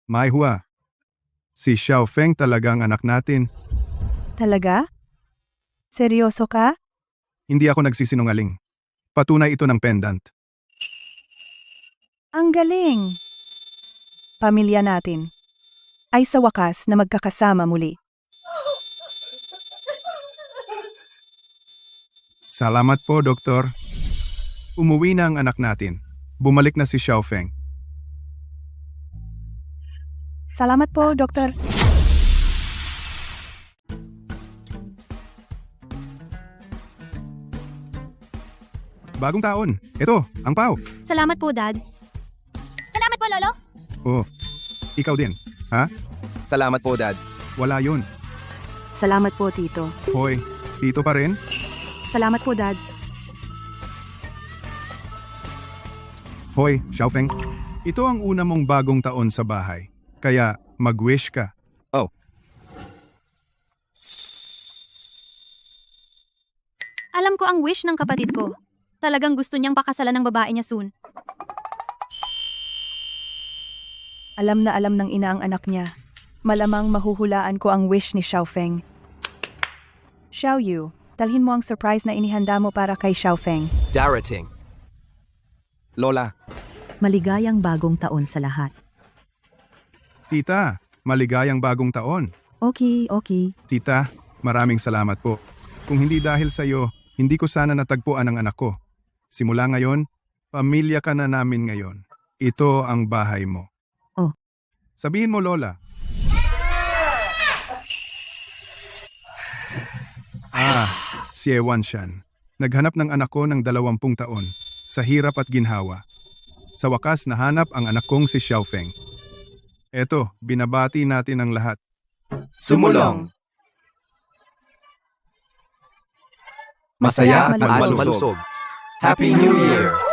Mai Hua, si Xiaofeng talagang anak natin. Talaga? Seryoso ka? Hindi ako nagsisinungaling. Patunay ito ng pendant. Ang galing! Pamilya natin ay sa wakas na magkakasama muli. Salamat po, Doktor. Umuwi na ang anak natin. Bumalik na si Xiaofeng. Salamat po, Doktor. Bagong taon. Ito, ang pao. Salamat po, Dad. Salamat po, Lolo. Oh, ikaw din. Ha? Salamat po, Dad. Wala yun. Salamat po, Tito. Hoy, tito pa rin? Salamat po, Dad. Hoy, Xiaofeng. Ito ang una mong bagong taon sa bahay. Kaya mag-wish ka. Oh, Alam ko ang wish ng kapatid ko. Talagang gusto niyang pakasalan ng babae niya soon. Alam na alam ng ina ang anak niya. Malamang mahuhulaan ko ang wish ni Xiaofeng. Xiaoyu, dalhin mo ang surprise na inihanda mo para kay Xiaofeng. Darating. Lola, Maligayang bagong taon sa lahat. Tita, maligayang bagong taon. Okay. Tita, maraming salamat po. Kung hindi dahil sa iyo, hindi ko sana natagpuan ang anak ko. Simula ngayon, pamilya ka na namin ngayon. Ito ang bahay mo. Oh. Sabihin mo, Lola. Si Wanshan. Naghanap ng anak ko ng 20 taon, sa hirap at ginhawa. Sa wakas, nahanap ang anak kong si Xiaofeng. Eto, binabati natin ang lahat. sumulong. Masaya at Malusog. malusog. Happy New Year!